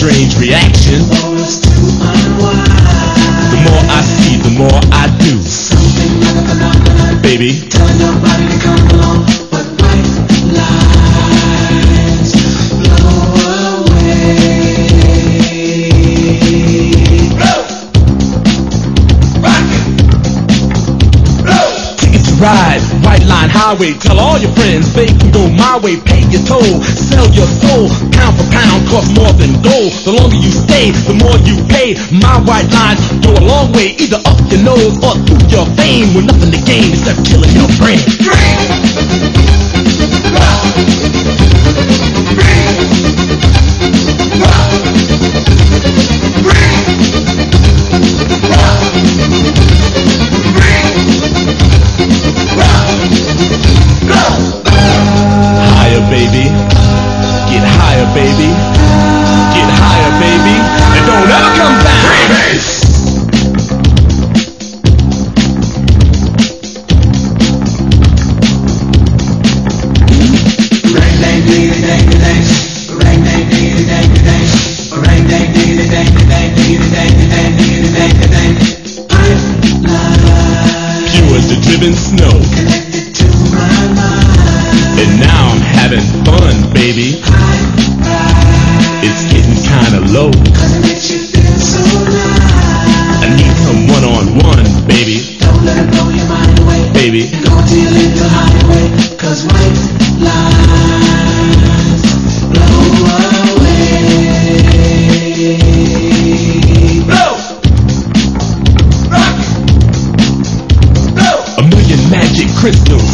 strange reaction. The more I see, the more I do. Something like a phenomenon. Baby, telling nobody to come along, but white lies blow away. blow, rock it, blow. Ticket to ride, white line highway. Tell all your friends they can go my way. Pay your toll, sell your soul. Pound for pound, cost more than gold. The longer you stay, the more you pay. My white lines go a long way, either up your nose or through your vein. With nothing to gain except killing your brain. Higher, baby. Get higher, baby. Get higher, baby. And don't ever come down. Pure as the driven snow. Connected to my mind. And now I'm having fun, baby. It's getting kinda low. Cause it makes you feel so nice. I need some one-on-one, baby. Don't let it blow your mind away. Baby, Go till you leave the highway. Cause white lines blow away. blow, rock, blow. A million magic crystals,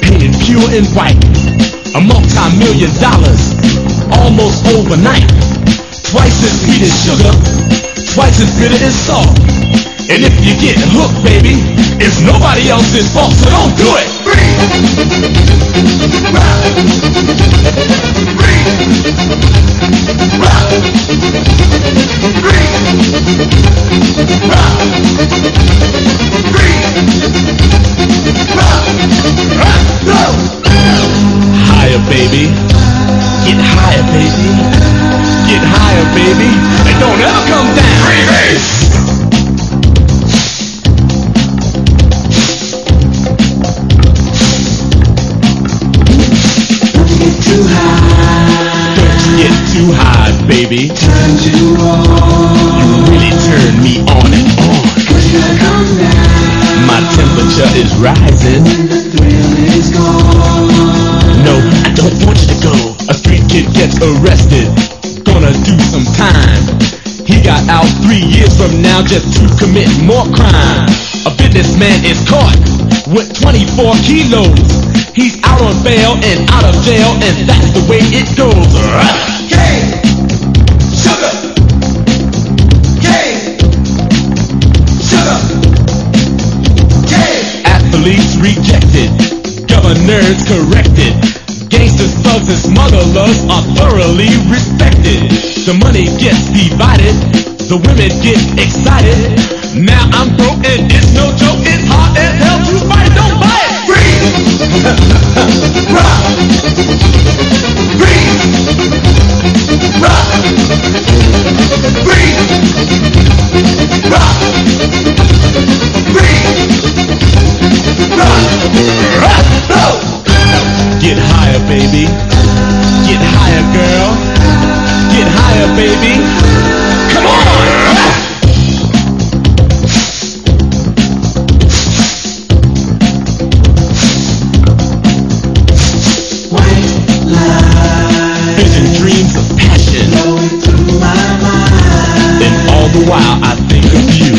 painted pure and white. A multi-million dollars, almost overnight. Twice as sweet as sugar, twice as bitter as salt. And if you get hooked, baby, it's nobody else's fault, so don't do it. Higher, baby. Get higher, baby. Get higher, baby. And don't ever come down. Too high. Don't you get too high, baby. Turn you on. You really turn me on and on. Cause you gotta come down. My temperature is rising. When the thrill is gone. No, I don't want you to go. A street kid gets arrested, gonna do some time. He got out 3 years from now just to commit more crime. A businessman is caught with 24 kilos. He's out on bail and out of jail, and that's the way it goes. Cane, sugar. Cane, sugar. Cane. Athletes rejected, governors corrected. Gangsters, thugs, and smugglers are thoroughly respected. The money gets divided, the women get excited. Now I'm broke and it's no joke, it's hard as hell to fight it, don't buy it! Rock. Breathe. Rock. Breathe. Rock. Breathe. Rock. Blow. Get higher, baby. Get higher, girl. Get higher, baby. Come on! Vision, dreams of passion. And all the while I think of you.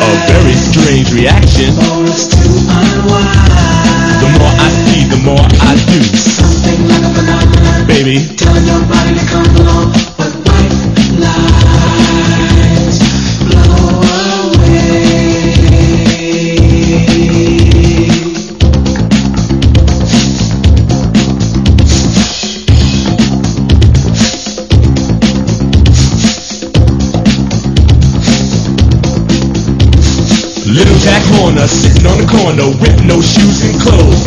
A very strange reaction. The more I see, the more I do. Something like a phenomenon. Baby, Telling nobody to come along, but white lies blow away. Little Jack Horner sitting on the corner with no shoes and clothes.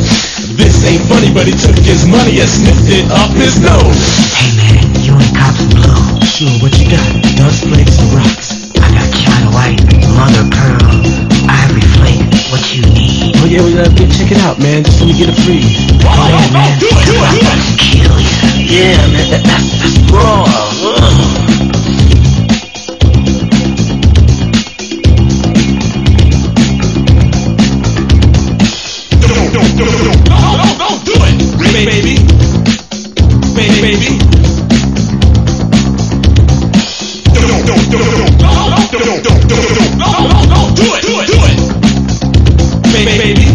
This ain't funny, but he took his money and sniffed it up his nose. Hey man, you ain't cops blue. Sure, what you got? Dust flakes and rocks. I got China white, mother pearl, ivory flake. What you need? Oh yeah, check it out, man. Just let me get a freeze. Oh yeah, man. Do it. Kill ya. Yeah, man. That's raw. Don't do it, baby. Don't do it. Baby.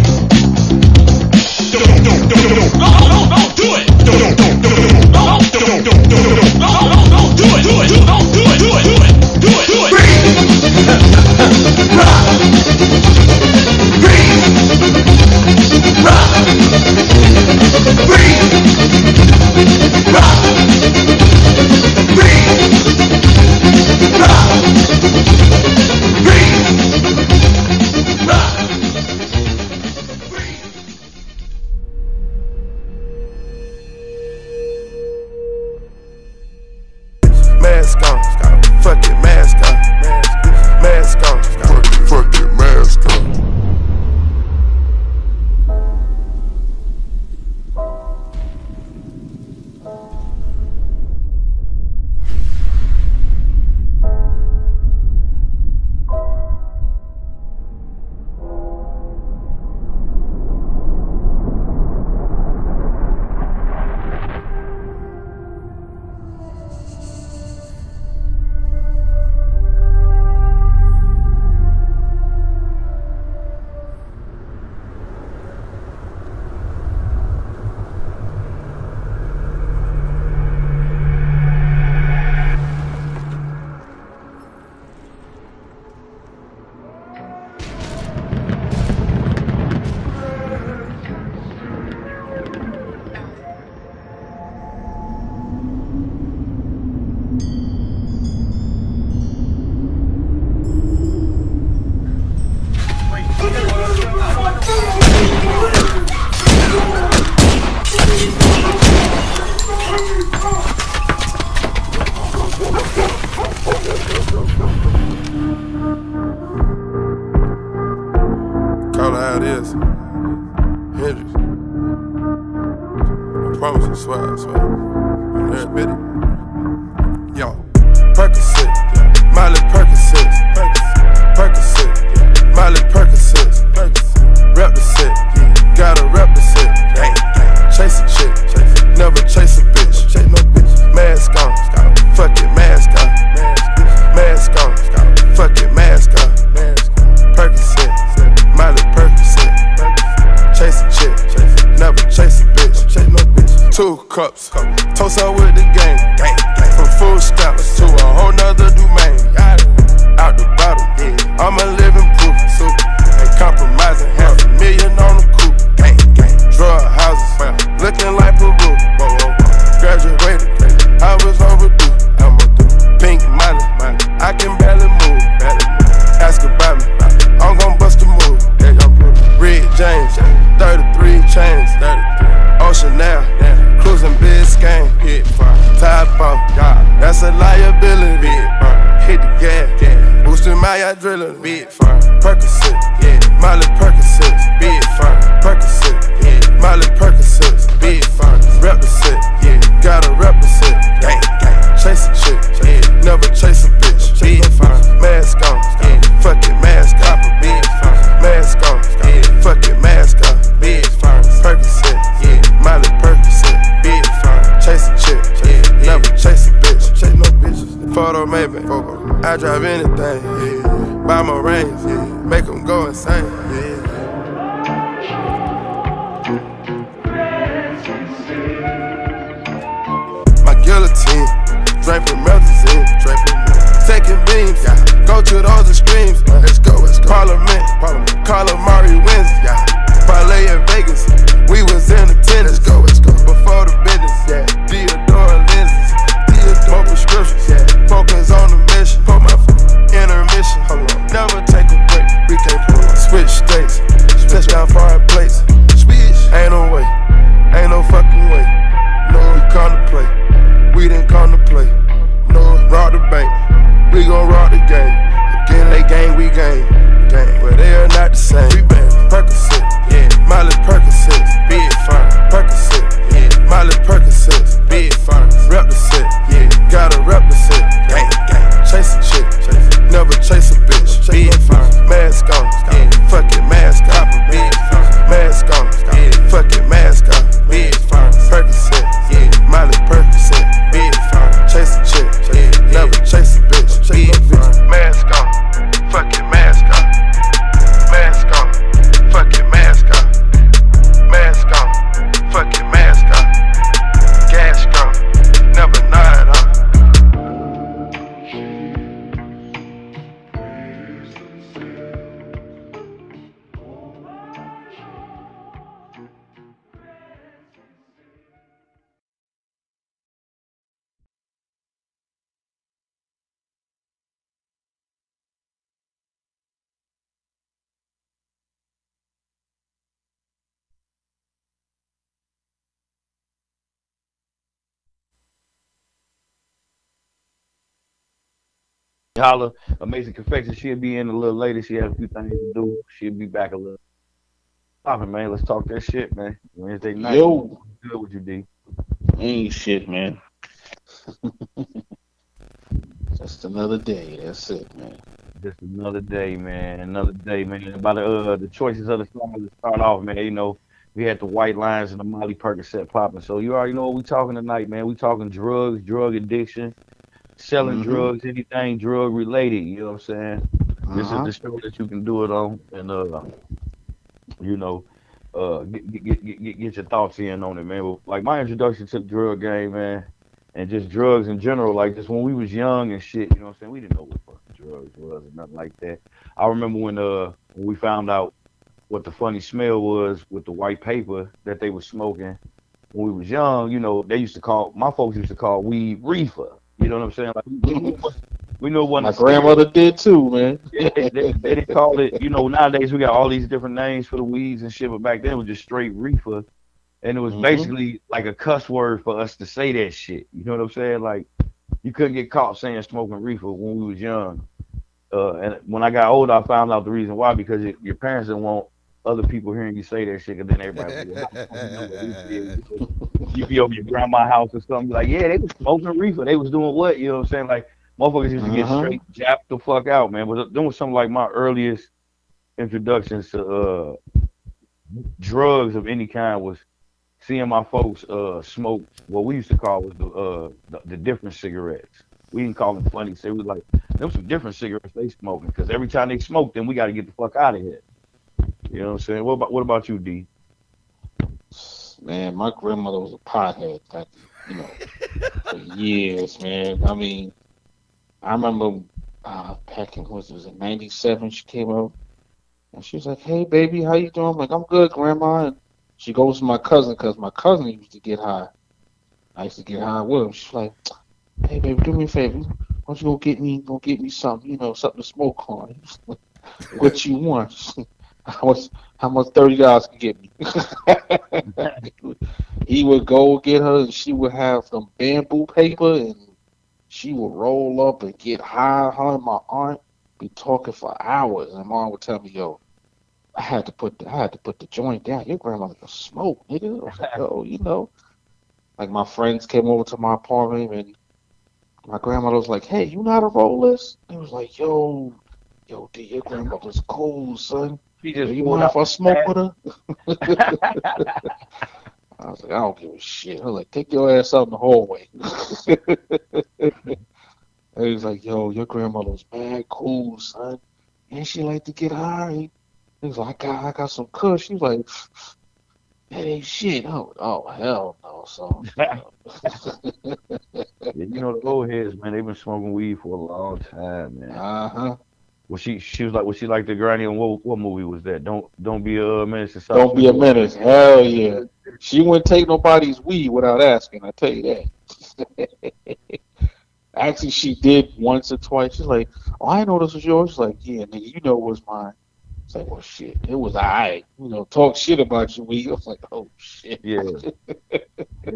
Mask on, fuck it, mask on, mask on, fuck it, mask on. Call it how it is. Hendrix. I promise you, swear. I'm there, Betty. Yo, Percocet, Miley Percocet, Percocet, Miley Percocet, rep the set, gotta rep the set. Chase a chick, never chase a bitch. Mask on, fuck it, mask on. Mask on, fuck it, mask on. Percocet, Miley Percocet, chase a chick, never chase a bitch. 2 cups, toast up with the gang. From full stops to a whole nother domain. Out the bottle, I'm a living proof. Ain't compromising, $500,000 on the coupe. Drug houses, looking like Peru. Graduated, I was overdue. Pink money, I can barely move. Ask about me, I'm gon' bust a move. Red James, 33 chains. Ocean now, cruising Biscayne. Top off, that's a liability. Hit the gas, boosting my adrenaline. Percocet, Miley Percocet, Percocet, Miley Percocet, rep the set, gotta rep the set. Chase a chick, never chase a bitch. Mask on, fuck it, mask on. Mask on, fuck it, mask on. Percocet, Miley Percocet, chase a chick, never chase a bitch. Chase no bitches. Photo maybe, I drive anything. Buy my range, make them go insane. My guillotine, draping melazine, taking beams, go to those extremes. Let's go. Parliament, calamari wins. Parlay in Vegas, we was in attendance. Let's go. Before the business, Theodore lenses, more prescriptions, focus on the mission. Intermission, never take a break. We can't switch states, touchdown foreign plates. Ain't no way. Holla, Amazing Confection. She'll be in a little later. She has a few things to do. She'll be back a little. Poppin', man. Let's talk that shit, man. Wednesday night. Yo, Good with you, D. ain't shit, man. Just another day. That's it, man. Just another day, man. Another day, man. About the choices of the song to start off, man. You know, we had the White Lines and the Molly Percocet popping. So you already know what we talking tonight, man. We talking drugs, drug addiction, selling Mm-hmm. drugs, anything drug related. You know what I'm saying? This is Uh-huh. the show that you can do it on, and you know, get your thoughts in on it, man. But, like my introduction to the drug game, man, and just drugs in general, like just when we was young and shit, you know what I'm saying? We didn't know what fucking drugs was or nothing like that. I remember when we found out what the funny smell was with the white paper that they were smoking when we was young. You know, they used to call my folks used to call weed reefer. You know what I'm saying? Like we knew it wasn't My a cigarette. grandmother did too, man. They didn't call it, you know, nowadays we got all these different names for the weeds and shit, but back then it was just straight reefer. And it was Mm-hmm. basically like a cuss word for us to say that shit. You know what I'm saying? Like you couldn't get caught saying smoking reefer when we was young. And when I got older, I found out the reason why, because your parents didn't want other people hearing you say that shit, and then everybody was like, "How the fuck you know what reefer is?" You be over your grandma's house or something, be like, yeah, they was smoking reefer. They was doing what? You know what I'm saying? Like motherfuckers used to get Uh-huh. straight japped the fuck out, man. But them was some like my earliest introductions to drugs of any kind was seeing my folks smoke what we used to call was the different cigarettes. We didn't call them funny. So it was like them some different cigarettes they smoking, because every time they smoke, then we got to get the fuck out of here. You know what I'm saying? What about you, D? Man, my grandmother was a pothead, like, you know, for years, man. I mean, I remember back in, was it '97, she came up and she was like, "Hey, baby, how you doing?" I'm like, "I'm good, Grandma." And she goes to my cousin because my cousin used to get high. I used to get high with him. She's like, "Hey, baby, do me a favor. Why don't you go get me something, something to smoke on?" What you want? How much $30 can get me? He would go get her, and she would have some bamboo paper, and she would roll up and get high. Her and my aunt be talking for hours, and mom would tell me, "Yo, I had to put the joint down. Your grandmother can smoke, nigga." I was like, "Oh, like my friends came over to my apartment, and my grandmother was like, "Hey, you know how to roll this?" He was like, "Yo, D, your grandmother's cool, son. He Yo, just you pulled mind if out I the smoke pad. with her?" I was like, "I don't give a shit." I was like, "Take your ass out in the hallway." And he was like, "Yo, your grandmother's mad cool, son. And she like to get high." He was like, I got some kush." He was like, "That ain't shit." Oh, hell no, son. Yeah, you know the old heads, man. They've been smoking weed for a long time, man. Uh-huh. Was she like the granny on what movie was that? Don't be a menace to Don't be a South. menace. Hell yeah. She wouldn't take nobody's weed without asking, I tell you that. Actually, she did once or twice. She's like, "Oh, I know this was yours." She's like, "Yeah, nigga, you know it was mine." It's like, "Well, shit, it was alright." Talk shit about your weed. I was like, "Oh, shit." Yeah,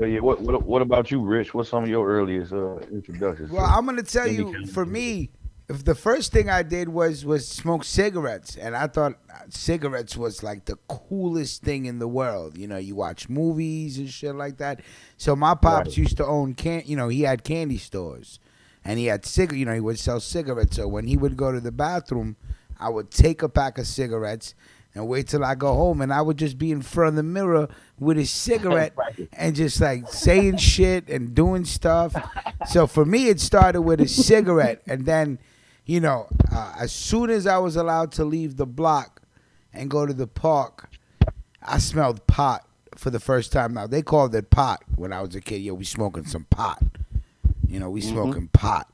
yeah. What about you, Rich? What's some of your earliest introductions Well, to I'm gonna tell any you, kind of for drug? me, if the first thing I did was smoke cigarettes, and I thought cigarettes was like the coolest thing in the world. You watch movies and shit like that. So my Right. pops used to own he had candy stores, and he had he would sell cigarettes. So when he would go to the bathroom, I would take a pack of cigarettes and wait till I go home, and I would just be in front of the mirror with his cigarette Right. and just like saying shit and doing stuff. So for me, it started with a cigarette, and then, as soon as I was allowed to leave the block and go to the park, I smelled pot for the first time. Now they called it pot when I was a kid. Yo, we smoking some pot. We Mm-hmm. smoking pot.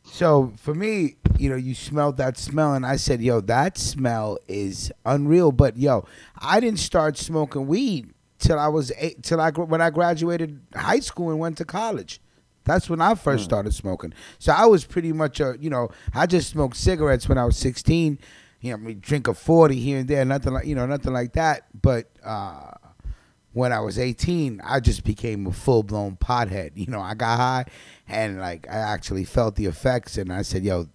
So for me, you smelled that smell, and I said, "Yo, that smell is unreal." But yo, I didn't start smoking weed till I was when I graduated high school and went to college. That's when I first started smoking. So I was pretty much I just smoked cigarettes when I was 16. I mean, drink a 40 here and there, nothing like that. But when I was 18, I just became a full blown pothead. You know, I got high, and like I actually felt the effects, and I said, "Yo,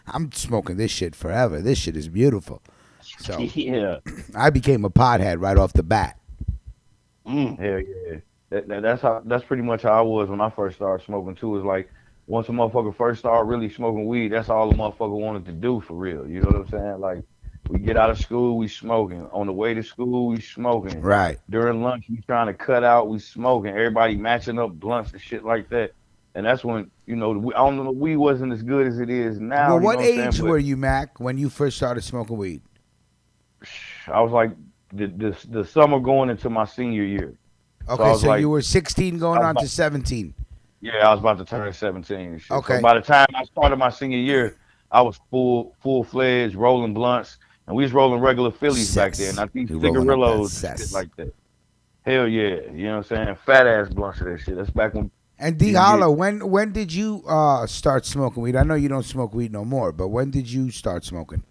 I'm smoking this shit forever. This shit is beautiful." So Yeah. I became a pothead right off the bat. Hell yeah. That's pretty much how I was when I first started smoking too. Is like once a motherfucker first started really smoking weed, that's all the motherfucker wanted to do for real. You know what I'm saying? Like we get out of school, we smoking. On the way to school, we smoking. Right. During lunch, we trying to cut out, we smoking. Everybody matching up blunts and shit like that. And that's when I don't know, weed wasn't as good as it is now. Well, You know what what I'm saying? age were you, Mac, when you first started smoking weed? I was like the summer going into my senior year. Okay, I was so like- you were 16 going I was on to 17. Yeah, I was about to turn 17 and shit. Okay. So by the time I started my senior year, I was full fledged rolling blunts, and we was rolling regular Phillies back then, not these You rolling up that cigarillos and cess. shit like that. Hell yeah, you know what I'm saying? Fat ass blunts of that shit. That's back when. And D Yeah. Holla, when did you start smoking weed? I know you don't smoke weed no more, but when did you start smoking?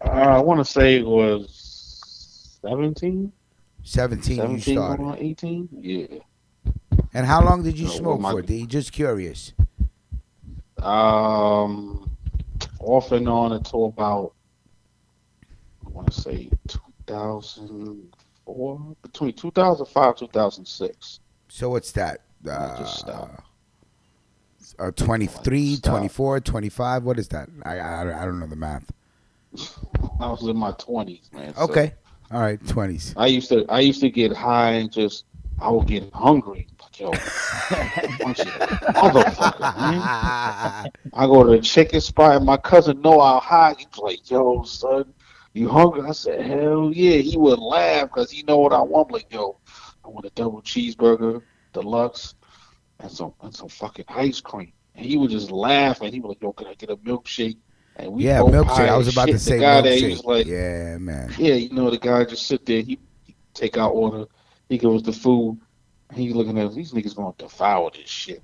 I want to say it was 17. 17 you 17 started. going on 18? Yeah. And how long did you No, smoke well, for, my- D? Just curious. Off and on until about, I want to say 2004, between 2005 2006. So what's that? I just stopped. 23, Stop. 24, 25? What is that? I don't know the math. I was in my 20s, man. So Okay. All right, 20s. I used to get high and I would get hungry. Like, yo, bunch of motherfucker, man. I go to the chicken spot and my cousin know how high. He was like, yo, son, you hungry? I said, hell yeah. He would laugh because he know what I want. I'm like, yo, I want a double cheeseburger, deluxe, and some fucking ice cream. And he would just laugh and he was like, yo, can I get a milkshake? And we Yeah, both milkshake. high I was as about to shit. say The guy there, he was milkshake. like, Yeah, man. yeah, the guy just sit there. He take our order. He goes the food. He looking at these niggas gonna devour this shit.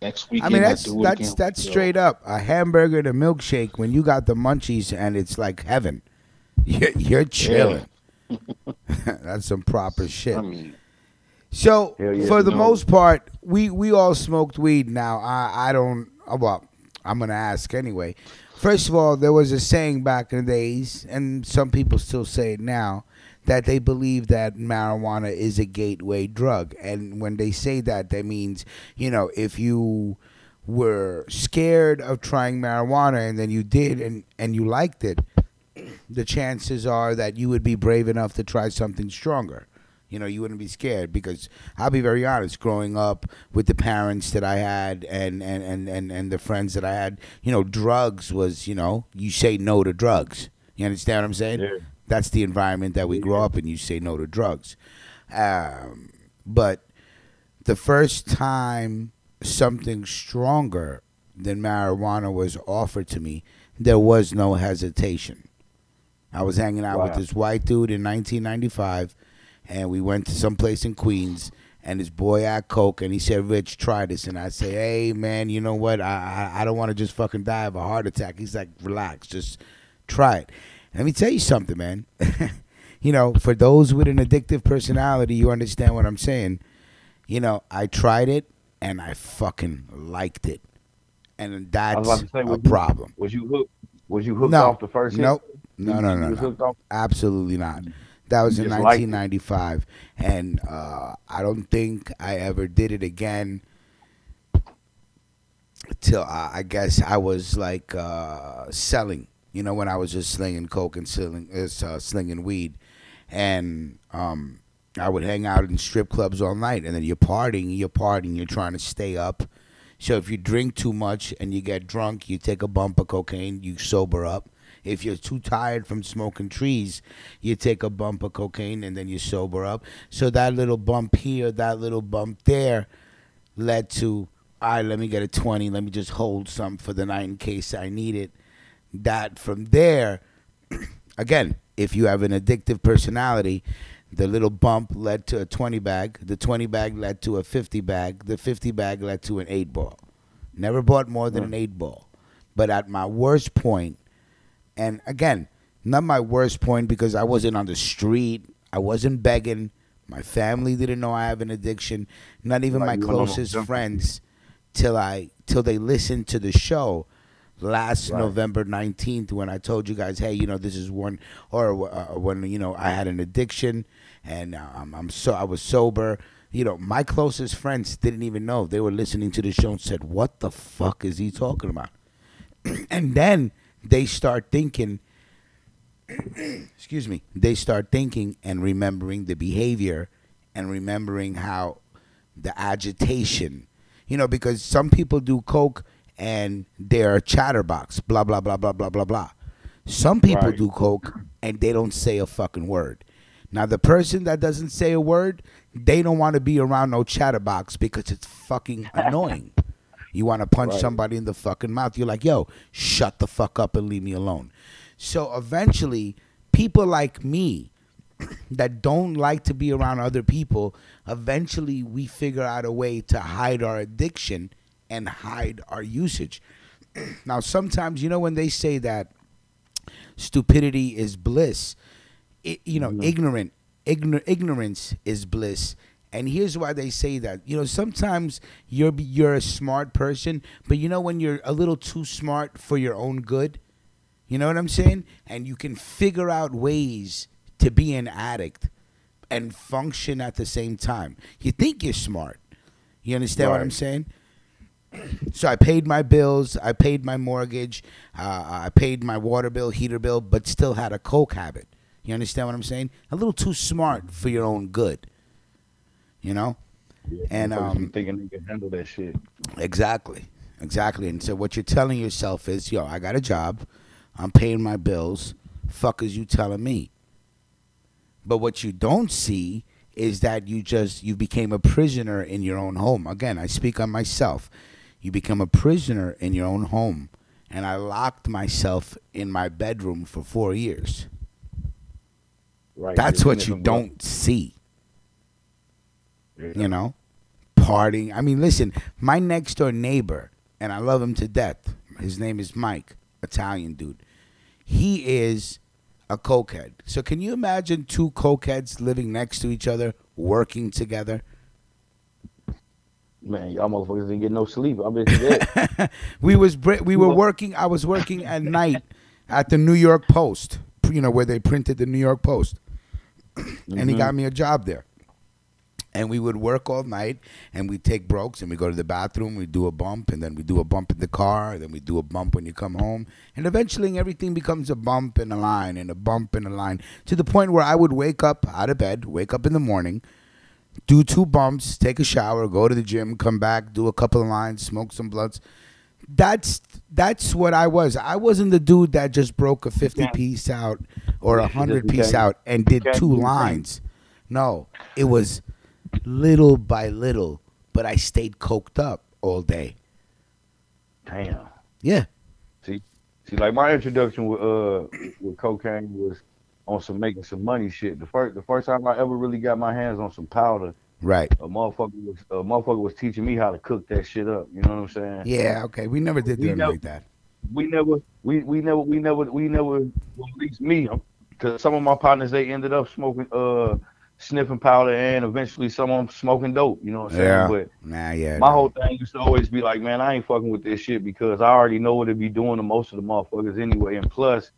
Next I weekend mean, do it again. that's Yo, straight up a hamburger and a milkshake when you got the munchies and it's like heaven. You're chilling. That's some proper shit. I mean, So Hell yeah. for the No. most part, we all smoked weed. Now I don't. Well, I'm gonna ask anyway. First of all, there was a saying back in the days, and some people still say it now, that they believe that marijuana is a gateway drug. And when they say that, that means, if you were scared of trying marijuana and then you did and you liked it, the chances are that you would be brave enough to try something stronger. You wouldn't be scared, because I'll be very honest, growing up with the parents that I had and the friends that I had, drugs was, you say no to drugs. You understand what I'm saying? Yeah. That's the environment that we grow up in. You say no to drugs. But the first time something stronger than marijuana was offered to me, there was no hesitation. I was hanging out with Wow. this white dude in 1995, and we went to some place in Queens, and this boy had coke, and he said, Rich, try this. And I say, hey, man, you know what? I don't want to just fucking die of a heart attack. He's like, relax, just try it. Let me tell you something, man. For those with an addictive personality, you understand what I'm saying. I tried it, and I fucking liked it. And I was that's about to say, a problem. Was you hooked? Was you hooked No. off the first hit? Nope. No. You was hooked off? Absolutely not. That was in Just liked it. 1995, and I don't think I ever did it again till I guess I was like selling. When I was just slinging coke and slinging weed, and I would hang out in strip clubs all night, and then you're partying, you're trying to stay up. So if you drink too much and you get drunk, you take a bump of cocaine, you sober up. If you're too tired from smoking trees, you take a bump of cocaine and then you sober up. So that little bump here, that little bump there led to, all right, let me get a 20. Let me just hold some for the night in case I need it. That from there, again, if you have an addictive personality, the little bump led to a 20 bag. The 20 bag led to a 50 bag. The 50 bag led to an 8 ball. Never bought more than an 8 ball. But at my worst point, and again, Not my worst point because I wasn't on the street. I wasn't begging. My family didn't know I have an addiction. Not even Like my you went on closest them. friends till they listened to the show last Right. November 19th when I told you guys, hey, this is one, or when I had an addiction and I was sober. My closest friends didn't even know. They were listening to the show and said, "What the fuck is he talking about?" And then they start thinking. Excuse me. They start thinking and remembering the behavior and remembering how the agitation, because some people do coke and they're a chatterbox, blah, blah, blah, blah, blah, blah, blah. Some people Right. do coke and they don't say a fucking word. Now, the person that doesn't say a word, they don't want to be around no chatterbox because it's fucking annoying. You want to punch Right. somebody in the fucking mouth. You're like, yo, shut the fuck up and leave me alone. So eventually, people like me that don't like to be around other people, eventually we figure out a way to hide our addiction and hide our usage. Now, sometimes, when they say that stupidity is bliss, ignorance is bliss. And here's why they say that. Sometimes you're a smart person, but when you're a little too smart for your own good, you know what I'm saying? And you can figure out ways to be an addict and function at the same time. You think you're smart. You understand what I'm Right. saying? So I paid my bills, I paid my mortgage, I paid my water bill, heater bill, but still had a coke habit. You understand what I'm saying? A little too smart for your own good. Yeah, And motherfuckers be thinking they can handle that shit. Exactly. And so what you're telling yourself is, yo, I got a job, I'm paying my bills, fuck is you telling me? But what you don't see is that you became a prisoner in your own home. Again, I speak on myself. You become a prisoner in your own home. And I locked myself in my bedroom for 4 years. Right. That's You're what you sniffing don't see. blood. Partying. I mean, listen, my next door neighbor, and I love him to death. His name is Mike, Italian dude. He is a cokehead. So can you imagine two cokeheads living next to each other, working together? Man, y'all motherfuckers didn't get no sleep. I bet you that. we were working. I was working at night at the New York Post. Where they printed the New York Post, and he got me a job there. And we would work all night, and we'd take breaks, and we go to the bathroom, we do a bump, and then we do a bump in the car, and then we do a bump when you come home. And eventually everything becomes a bump and a line and a bump and a line, to the point where I would wake up out of bed, wake up in the morning, do 2 bumps, take a shower, go to the gym, come back, do a couple of lines, smoke some blunts. That's what I was. I wasn't the dude that just broke a 50 piece out or a 100 piece out and did 2 lines. No, it was little by little, but I stayed coked up all day. Damn. Yeah. See, like my introduction with cocaine was on some making some money shit. The first time I ever really got my hands on some powder, Right. a motherfucker was teaching me how to cook that shit up. You know what I'm saying? Yeah, okay. We never did nothing like that. We never, well, at least me, because some of my partners, they ended up smoking, sniffing powder, and eventually some of them smoking dope. You know what I'm saying? Yeah. But Yeah. my whole thing used to always be like, man, I ain't fucking with this shit because I already know what it be doing to most of the motherfuckers anyway. And plus,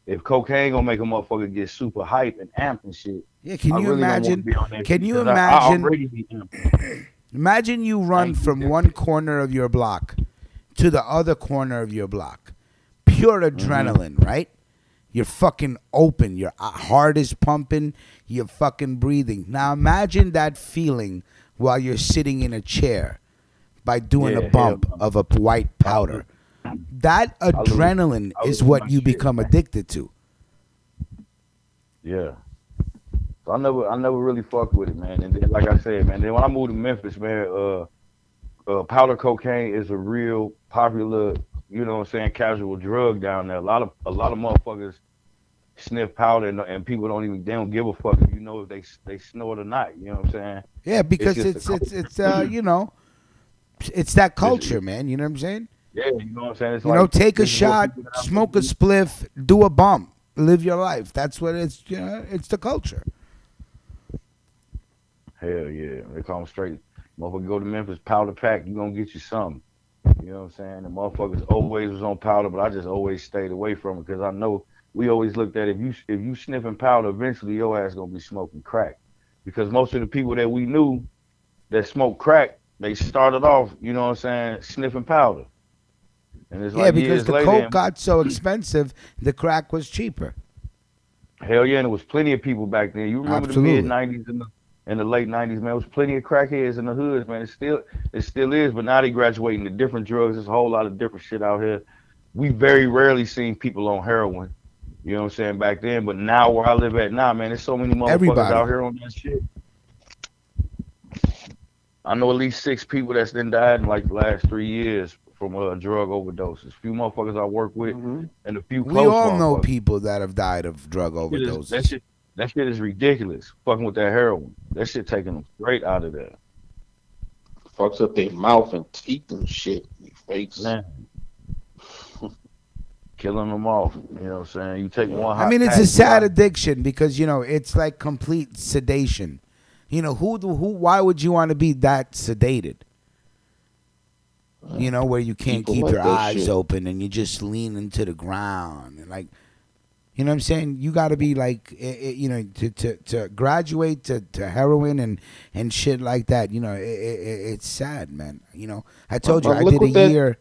if cocaine gonna make a motherfucker get super hype and amped and shit, Yeah, can I you really don't wanna imagine? be on that Can shit you 'cause I imagine? already be amped. Imagine you run from one corner of your block to the other corner of your block. Pure adrenaline, right? You're fucking open. Your heart is pumping. You're fucking breathing. Now imagine that feeling while you're sitting in a chair by doing a Yeah, bump hell no. of a white powder. That adrenaline I is lose what my you shit, become man. addicted to. Yeah. So I never really fucked with it, man. And then, like I said, man, then when I moved to Memphis, man, powder cocaine is a real popular, you know what I'm saying, casual drug down there. A lot of motherfuckers sniff powder, and people they don't give a fuck if you know if they snort or not. You know what I'm saying? Yeah, because just it's it's that culture, man. You know what I'm saying? Yeah, you know what I'm saying. It's Take a this is what shot, people that I smoke a fuck with- spliff, do a bump. live your life. That's what it's. You know, it's the culture. Hell yeah. They call them straight. Motherfucker go to Memphis, powder pack, you gonna get you something. You know what I'm saying? The motherfuckers always was on powder, but I just always stayed away from it because I know we always looked at if you sniffing powder, eventually your ass gonna be smoking crack. Because most of the people that we knew that smoked crack, they started off, you know what I'm saying, sniffing powder. And it's Yeah, like because years the later, coke got so expensive, the crack was cheaper. hell yeah, and there was plenty of people back then. You remember Absolutely. the mid '90s and the late '90s, man. There was plenty of crackheads in the hoods, man. It still is, but now they graduating to different drugs. There's a whole lot of different shit out here. We very rarely seen people on heroin. You know what I'm saying, back then. But now where I live at now, man, there's so many motherfuckers Everybody. out here on that shit. I know at least 6 people that's then died in like the last 3 years from drug overdoses. Few motherfuckers I work with, and a few We close all know motherfuckers. people that have died of drug overdoses. That shit is ridiculous. Fucking with that heroin. That shit taking them straight out of there. Fucks up their mouth and teeth and shit. In your face. Man. Killing them off. You know what I'm saying? You take one hot I mean, it's pack, a sad you addiction because it's like complete sedation. Why would you want to be that sedated? Where you can't People keep like your that eyes shit. open and you just lean into the ground and like, you know what I'm saying? You got to be like, to graduate to heroin and shit like that. It's sad, man. I told you But I look did a what that- year.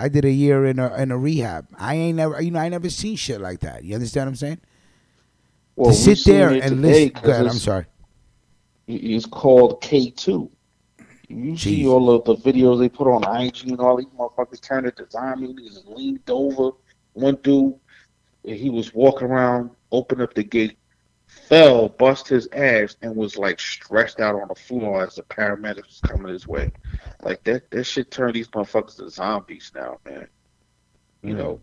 I did a year in a rehab. I never seen shit like that. You understand what I'm saying? Well, To we sit there seen it and today listen. 'cause Go ahead. I'm it's- sorry. It's called K2. You see Jeez. all of the videos they put on IG and all these motherfuckers turned into zombies. They just leaned over. One dude, he was walking around, opened up the gate, fell, bust his ass, and was like stretched out on the floor as the paramedics was coming his way. Like that shit turned these motherfuckers to zombies now, man. You know,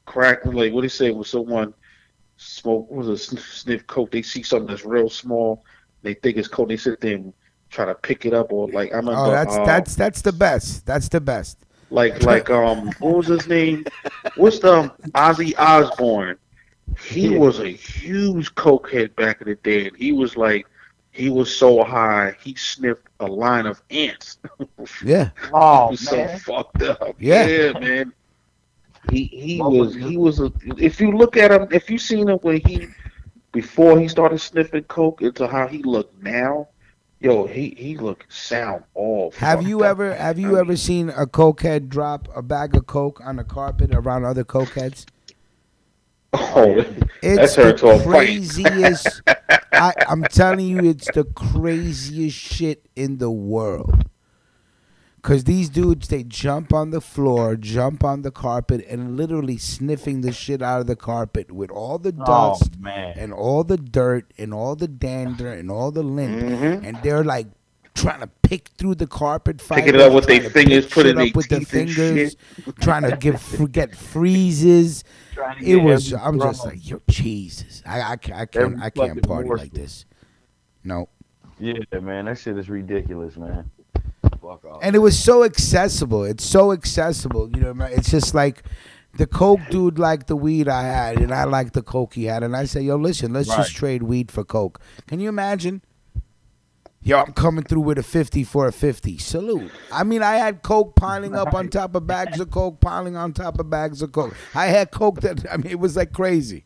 crack, like what they say when someone sniff coke, they see something that's real small, they think it's coke, they sit there and try to pick it up, or like I remember Oh, that's the best. That's the best. like what was his name? What's the Ozzy Osbourne? He was a huge cokehead back in the day, and he was so high he sniffed a line of ants. Yeah. Oh, He was so fucked up. Yeah. Man. He was if you look at him, if you seen him before he started sniffing coke into how he looked now, yo, he looked sound all Have fucked you up. ever seen a cokehead drop a bag of coke on the carpet around other cokeheads? Oh, It's that's her to a the fight. craziest. I'm telling you, it's the craziest shit in the world. Cause these dudes, they jump on the floor, jump on the carpet, and literally sniffing the shit out of the carpet with all the dust man. and all the dirt and all the dander and all the lint, Mhm. and they're like trying to pick through the carpet, Picking it up with their trying to fingers, pick put shit in their up with their teeth and fingers, shit. trying to get freezes. Trying to It get was. every I'm drum. just like, yo, Jesus, I can't fucking party morsel. like this. No. Yeah, man, that shit is ridiculous, man. Fuck off. And it was so accessible. It's so accessible. Man, it's just like the coke dude liked the weed I had, and I liked the coke he had. And I say, yo, listen, let's Right. just trade weed for coke. Can you imagine? Yo, I'm coming through with a 50 for a 50. Salute. I mean, I had coke piling up on top of bags of coke, piling on top of bags of coke. I had coke it was like crazy.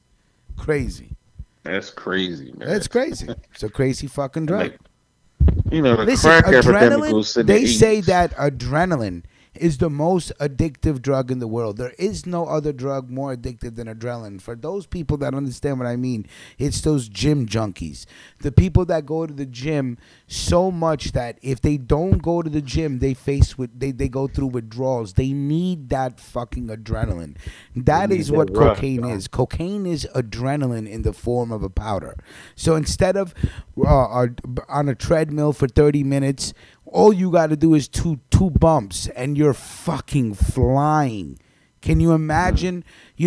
Crazy. That's crazy, man. It's crazy. It's a crazy fucking drug. Like, the Listen, crack epidemic was in the they say 80s. that adrenaline is the most addictive drug in the world. There is no other drug more addictive than adrenaline. For those people that understand what I mean, it's those gym junkies. The people that go to the gym so much that if they don't go to the gym, they go through withdrawals. They need that fucking adrenaline. That They is need what that rush, cocaine huh? is. Cocaine is adrenaline in the form of a powder. So instead of on a treadmill for 30 minutes, all you got to do is two bumps and you're fucking flying. Can you imagine, the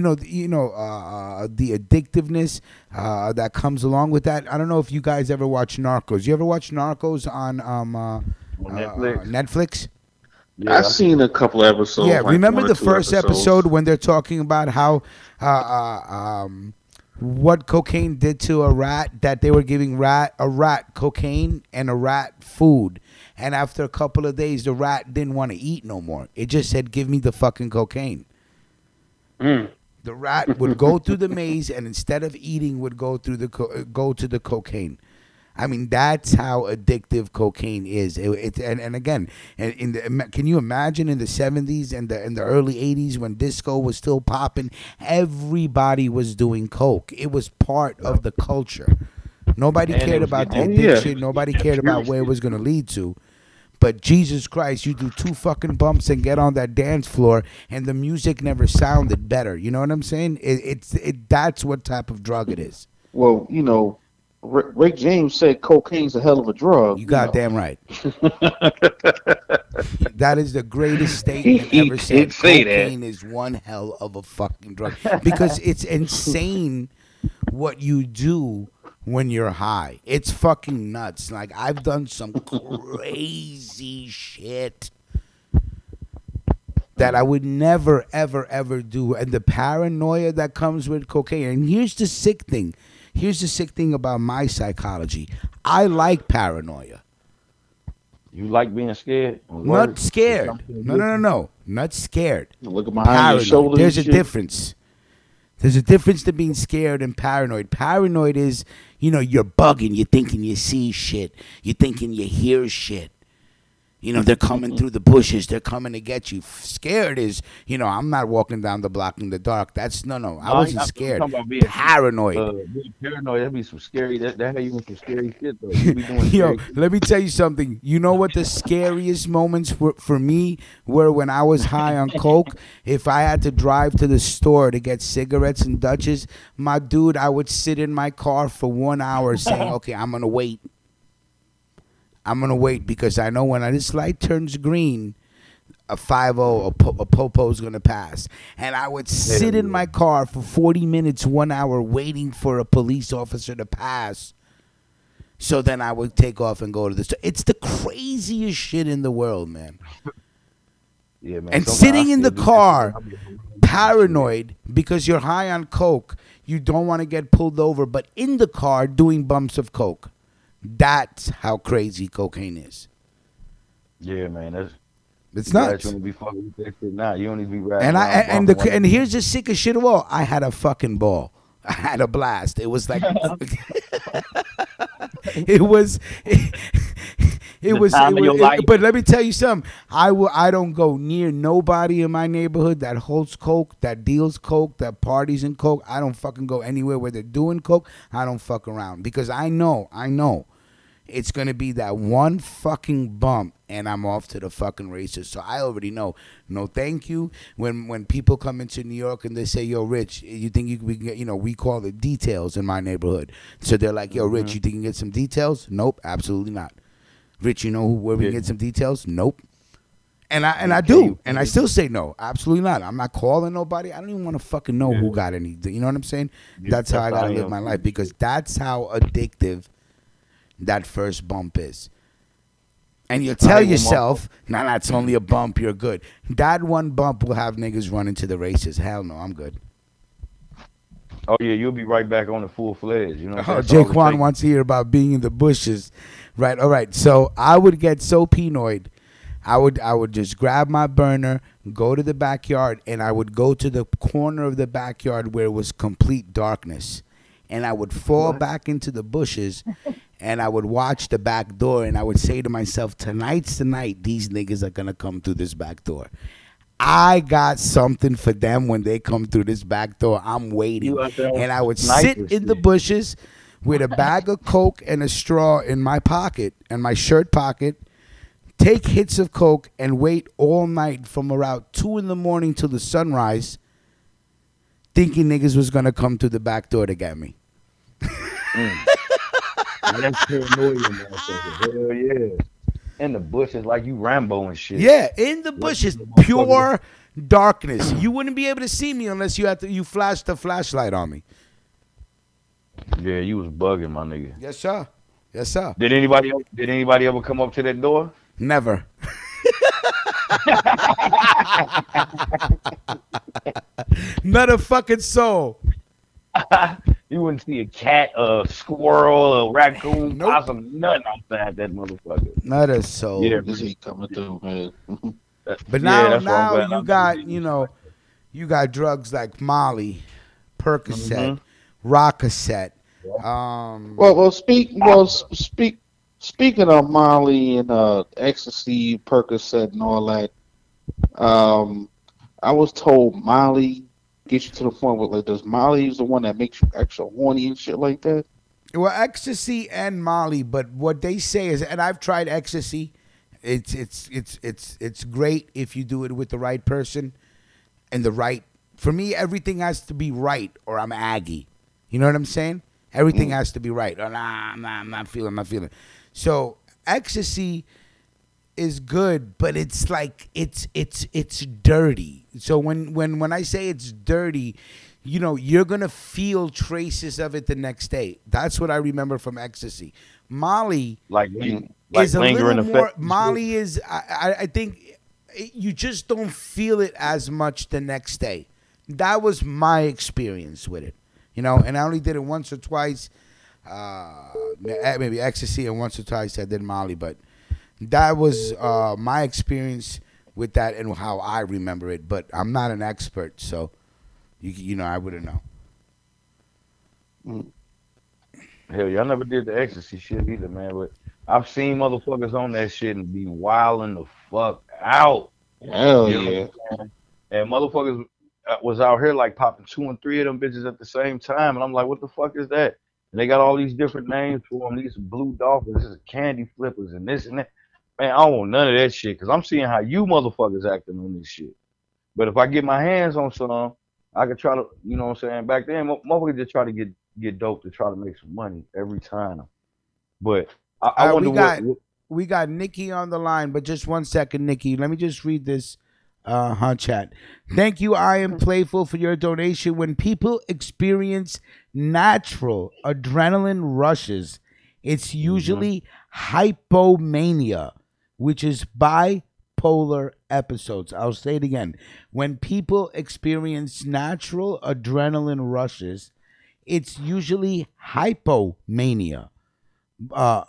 addictiveness that comes along with that? I don't know if you guys ever watch Narcos. You ever watch Narcos on Netflix? Netflix? Yeah. I've seen a couple episodes. Yeah, like remember one or the two first episodes. episode when they're talking about how what cocaine did to a rat, that they were giving a rat cocaine and a rat food. And after a couple of days, the rat didn't want to eat no more. It just said, give me the fucking cocaine. Mm. The rat would go through the maze, and instead of eating, would go through go to the cocaine. I mean, that's how addictive cocaine is. And again, can you imagine in the 70s and the early 80s when disco was still popping? Everybody was doing coke. It was part of the culture. Nobody cared about the addiction. Nobody cared about where it was going to lead to. But Jesus Christ, you do 2 fucking bumps and get on that dance floor, and the music never sounded better. You know what I'm saying? That's what type of drug it is. Well, you know, Rick James said cocaine's a hell of a drug. You goddamn right. That is the greatest statement ever said. Cocaine is one hell of a fucking drug. Because it's insane what you do when you're high. It's fucking nuts. Like, I've done some crazy shit that I would never, ever, ever do. And the paranoia that comes with cocaine. And here's the sick thing. Here's the sick thing about my psychology. I like paranoia. You like being scared? Not scared. No. Not scared. Look behind your shoulder. There's a difference. There's a difference to being scared and paranoid. Paranoid is, you know, you're bugging. You're thinking you see shit. You're thinking you hear shit. You know, they're coming through the bushes. They're coming to get you. Scared is, you know, I'm not walking down the block in the dark. That's, no. I wasn't scared. Paranoid. Being paranoid, that'd be some scary, that had you in some scary shit, though. You be doing Yo, let me tell you something. You know what the scariest moments for me were when I was high on coke? If I had to drive to the store to get cigarettes and Dutches, my dude, I would sit in my car for 1 hour saying, okay, I'm going to wait. I'm going to wait because I know when this light turns green, a 5-0, a popo is going to pass. And I would sit in my car for 40 minutes, 1 hour, waiting for a police officer to pass. So then I would take off and go to the store. It's the craziest shit in the world, man. Yeah, man. And sitting in the car, paranoid because you're high on coke, you don't want to get pulled over, but in the car doing bumps of coke. That's how crazy cocaine is. Yeah, man. It's nuts. You don't be fucking with that shit now. You don't need to be rapping. And here's the sickest shit of all. I had a fucking ball. I had a blast. It was like it was but let me tell you something. I don't go near nobody in my neighborhood that holds coke, that deals coke, that parties in coke. I don't fucking go anywhere where they're doing coke. I don't fuck around because I know it's gonna be that one fucking bump and I'm off to the fucking races. So I already know. No, thank you. When people come into New York and they say, "Yo, Rich, you think you can get?" You know, we call it details in my neighborhood. So they're like, "Yo, Rich, you think you can get some details?" Nope, absolutely not. Rich, you know where we can get some details? Nope. And I do, and I still say no, absolutely not. I'm not calling nobody. I don't even want to fucking know who got any. You know what I'm saying? That's how I gotta live my life because that's how addictive that first bump is. And you tell yourself, nah, that's only a bump, you're good. That one bump will have niggas run into the races. Hell no, I'm good. Oh, yeah, you'll be right back on the full-fledged. You know Jaquan wants to hear about being in the bushes. Right, all right. So I would get so penoid. I would just grab my burner, go to the backyard, and I would go to the corner of the backyard where it was complete darkness. And I would fall back into the bushes, and I would watch the back door, and I would say to myself, tonight's the night these niggas are going to come through this back door. I got something for them when they come through this back door. I'm waiting. And I would sit in the bushes with a bag of Coke and a straw in my pocket and my shirt pocket, take hits of Coke, and wait all night from around 2 in the morning till the sunrise, thinking niggas was going to come through the back door to get me. That's paranoia, man. Hell yeah. In the bushes like you Rambo and shit. Yeah, in the bushes. Pure darkness. You wouldn't be able to see me unless you flashed the flashlight on me. Yeah, you was bugging, my nigga. Yes, sir. Yes, sir. Did anybody ever come up to that door? Never. Not a fucking soul. You wouldn't see a cat, a squirrel, a raccoon, Nope. possum, nothing outside that motherfucker. Not a Yeah, soul. This ain't coming through, man. But yeah, now, that's why I'm glad I you never got, did no shit like you got drugs like Molly, that. Percocet, Rockaset. Um, Speaking of Molly and ecstasy, Percocet, and all that, um, I was told Molly gets you to the point where like, does Molly is the one that makes you extra horny and shit like that? well, ecstasy and Molly, but what they say is, and I've tried ecstasy. It's great if you do it with the right person and the right. For me, everything has to be right, or I'm aggy. You know what I'm saying? Everything has to be right. Or nah, I'm not feeling. I'm not feeling. So ecstasy is good, but it's like it's dirty. So when I say it's dirty, you're gonna feel traces of it the next day. That's what I remember from ecstasy. Molly Like, is a little lingering more. effects and shit. Molly is. I think you just don't feel it as much the next day. That was my experience with it. And I only did it once or twice. Maybe ecstasy, and once or twice I did Molly, but that was my experience with that and how I remember it. But I'm not an expert, so I wouldn't know. Mm. Hell yeah, I never did the ecstasy shit either, man. But I've seen motherfuckers on that shit and be wilding the fuck out. Hell You know what yeah. I'm saying? And motherfuckers was out here like popping two and three of them bitches at the same time, and I'm like, what the fuck is that? And they got all these different names for them. These blue dolphins, this is candy flippers, and this and that. Man, I don't want none of that shit because I'm seeing how you motherfuckers acting on this shit. But if I get my hands on some, I could try to, you know what I'm saying? Back then, motherfuckers just try to get dope to try to make some money every time. But I All right, wonder what we got Nikki on the line, but just 1 second, Nikki. Let me just read this chat. Thank you, I am playful, for your donation. When people experience natural adrenaline rushes, it's hmm usually hypomania, which is bipolar episodes. I'll say it again. When people experience natural adrenaline rushes, it's usually hypomania,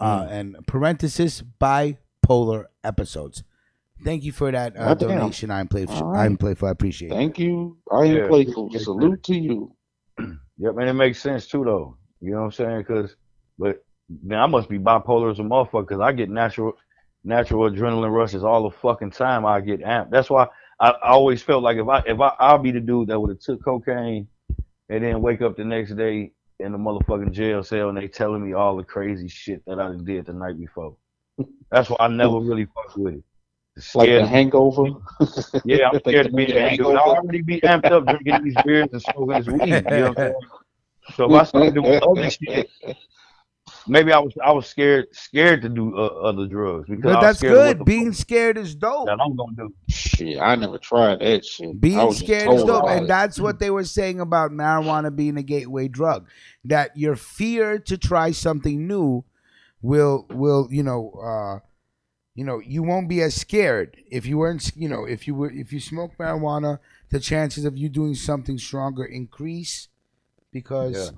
mm, and parenthesis bipolar episodes. Thank you for that Goddamn. donation. I'm playful. All I'm right. playful. I appreciate it. Thank you. I am yeah, playful. makes sense. Salute to you. Yep, and it makes sense too, though. You know what I'm saying? But man, I must be bipolar as a motherfucker because I get natural adrenaline rushes all the fucking time. I get amped. That's why I always felt like I'll be the dude that would have took cocaine and then wake up the next day in the motherfucking jail cell and they telling me all the crazy shit that I done did the night before. That's why I never really fucked with it. Like Scared the to be, hangover. yeah, I'm Like scared the to be movie in The that dude. I Hangover. already be amped up drinking these beers and smoking this weed. You know what I'm saying? So if I start doing other shit, maybe I was scared to do other drugs because But I was that's scared of what good. the fuck Being scared is dope. that I'm gonna do. Shit, I never tried that shit. I Being was just scared is told dope. about And it. that's what they were saying about marijuana being a gateway drug. That your fear to try something new will you won't be as scared if you weren't, if you smoke marijuana, the chances of you doing something stronger increase Yeah. because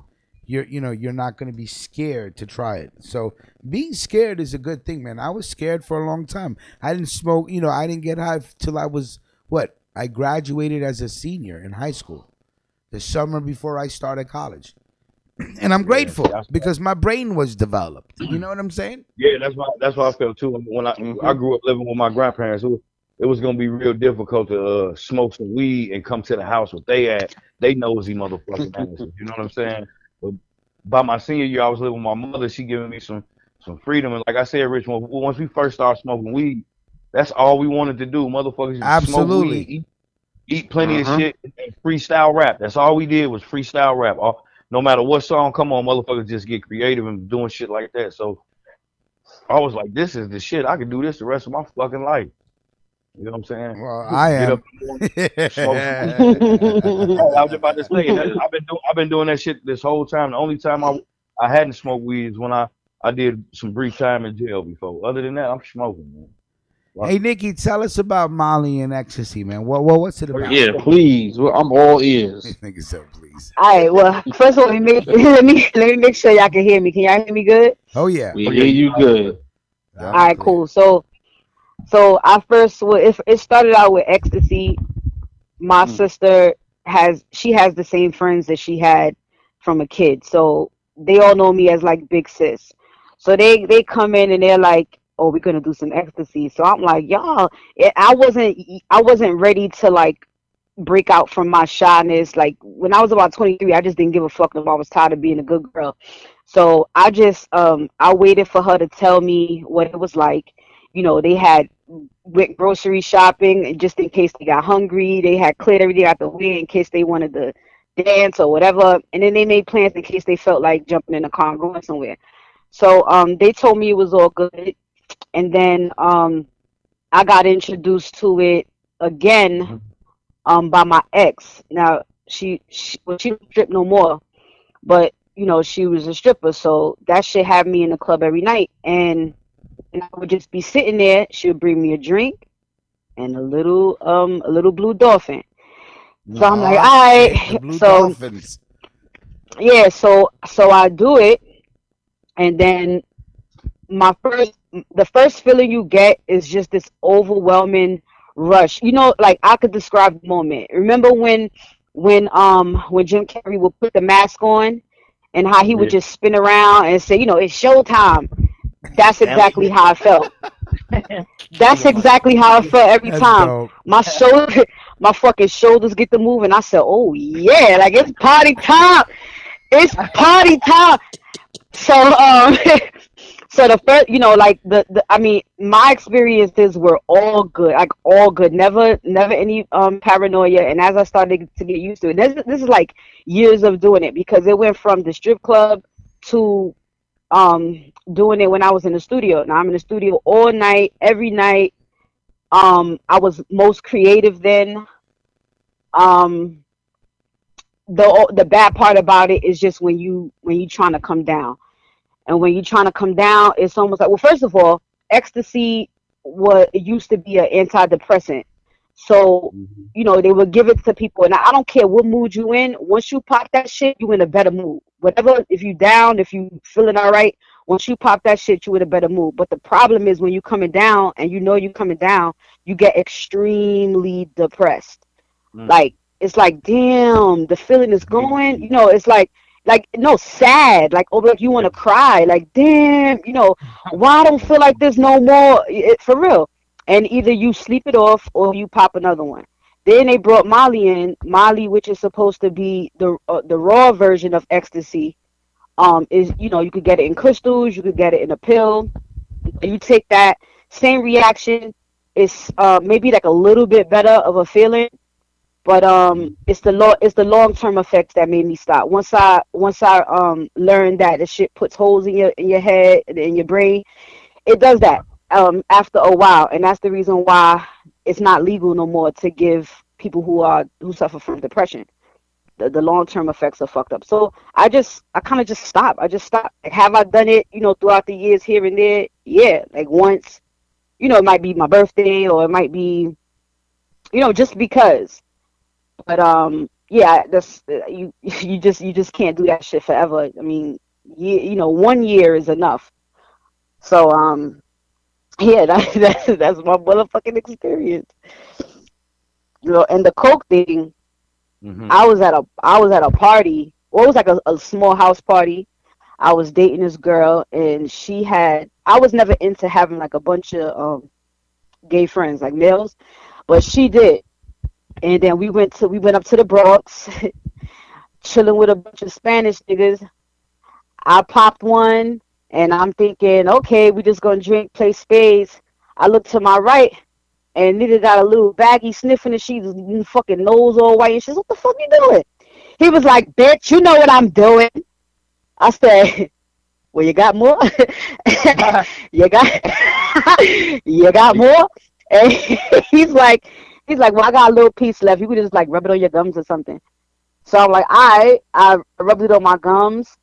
you're not going to be scared to try it. So being scared is a good thing, man. I was scared for a long time. I didn't smoke, I didn't get high till I was what? I graduated as a senior in high school, the summer before I started college. And I'm Yeah. See, grateful because my brain was developed. You know what I'm saying? yeah, that's why I felt too. When I Hmm. grew up living with my grandparents, it was gonna be real difficult to smoke some weed and come to the house with they nosy motherfucking asses. You know what I'm saying? But by my senior year, I was living with my mother. She giving me some freedom, and like I said, Rich, once we first started smoking weed, that's all we wanted to do. Motherfuckers just smoke weed, Absolutely. eat plenty of Uh-huh. shit, and freestyle rap. That's all we did was freestyle rap. No matter what song come on, motherfuckers just get creative and doing shit like that. So I was like, this is the shit. I could do this the rest of my fucking life. You know what I'm saying? Well, I Get up am. in the morning, smoke some weed. Oh, I was just about to say that I've been doing that shit this whole time. The only time I hadn't smoked weed is when I did some brief time in jail before. Other than that, I'm smoking, man. Hey, Nikki, tell us about Molly and ecstasy, man. What's it about? Yeah, please. Well, I'm all ears. Nigga said, please. All right. Well, first of all, let me make sure y'all can hear me. Can y'all hear me good? Oh yeah. We hear you good. All right. Cool. So I first, well, it started out with ecstasy. My sister has the same friends that she had from a kid, so they all know me as like big sis. So they come in and they're like, "Oh, we're gonna do some ecstasy." So I'm like, "Y'all," I wasn't ready to like break out from my shyness. Like when I was about 23, I just didn't give a fuck if I was tired of being a good girl. So I waited for her to tell me what it was like. They had went grocery shopping and just in case they got hungry. They had cleared everything out the way in case they wanted to dance or whatever. And then they made plans in case they felt like jumping in a car and going somewhere. So they told me it was all good. And then I got introduced to it again by my ex. Now well, she don't strip no more, but she was a stripper, so that shit had me in the club every night, and I would just be sitting there. She would bring me a drink and a little blue dolphin. So I'm like, all Shit, the right. Blue So Dolphins. yeah, so I do it, and then the first feeling you get is just this overwhelming rush. Like I could describe the moment. Remember when Jim Carrey would put the mask on and how he would Yeah. just spin around and say, it's showtime. That's exactly how I felt. That's exactly how I felt every That's time. dope. My shoulder, my fucking shoulders get to move, and I said, "Oh yeah, like it's party time! It's party time!" So, so the first, like I mean, my experiences were all good, like all good. Never any paranoia. And as I started to get used to it, this is like years of doing it because it went from the strip club to doing it when I was in the studio. Now I'm in the studio all night, every night. I was most creative then. Um, the bad part about it is just when you trying to come down. And when you're trying to come down, it's almost like, well, first of all, ecstasy it used to be an antidepressant. So, Mhm. they would give it to people. And I don't care what mood you in. Once you pop that shit, you in a better mood. Whatever, if you down, if you feeling all right, once you pop that shit, you in a better mood. But the problem is when you coming down and you coming down, you get extremely depressed. Mm. Like it's like damn, the feeling is going. It's like no sad. Like oh, like you want to cry. Like damn, why I don't feel like this no more. For real. And either you sleep it off or you pop another one. Then they brought Molly in. Molly, which is supposed to be the raw version of ecstasy, is you could get it in crystals, you could get it in a pill. You take that same reaction. It's maybe like a little bit better of a feeling, but it's the long term effects that made me stop. Once I learned that the shit puts holes in your head and in your brain, it does that after a while, and that's the reason why it's not legal no more to give people who suffer from depression. The long term effects are fucked up. So I kind of just stopped. I just stopped. Like, have I done it? Throughout the years here and there. Yeah, like once. It might be my birthday or it might be, just because. But yeah, that's you just can't do that shit forever. I mean, 1 year is enough. So yeah, that's my motherfucking experience. And the coke thing. Mhm. I was at a party. Well, it was like a small house party. I was dating this girl, and I was never into having like a bunch of gay friends, like males, but she did. And then we went up to the Bronx, chilling with a bunch of Spanish niggas. I popped one, and I'm thinking, okay, we just gonna drink, play spades. I look to my right, and nigga got a little baggy sniffing, and she's fucking nose all white, and she's, what the fuck you doing? He was like, bitch, you know what I'm doing. I said, well, you got more? you got you got more? And he's like, well, I got a little piece left. You could just like rub it on your gums or something. So I'm like, all right. I rubbed it on my gums.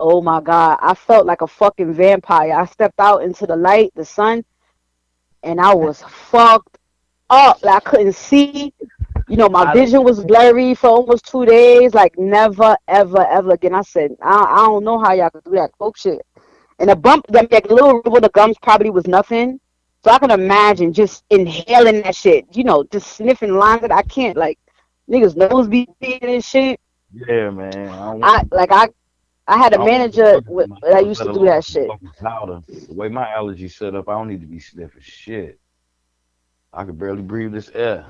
Oh my God. I felt like a fucking vampire. I stepped out into the light, the sun, and I was fucked up. Like, I couldn't see. You know, my vision was blurry for almost 2 days. Like, never, ever, ever again. I said, I don't know how y'all could do that coke shit. And a bump, like a little rub on the gums probably was nothing. So I can imagine just inhaling that shit. You know, just sniffing lines that I can't. Like, niggas' nose be big and shit. Yeah, man. I had a manager that used to do that shit. Louder. The way my allergies set up, I don't need to be sniffing shit. I could barely breathe this air.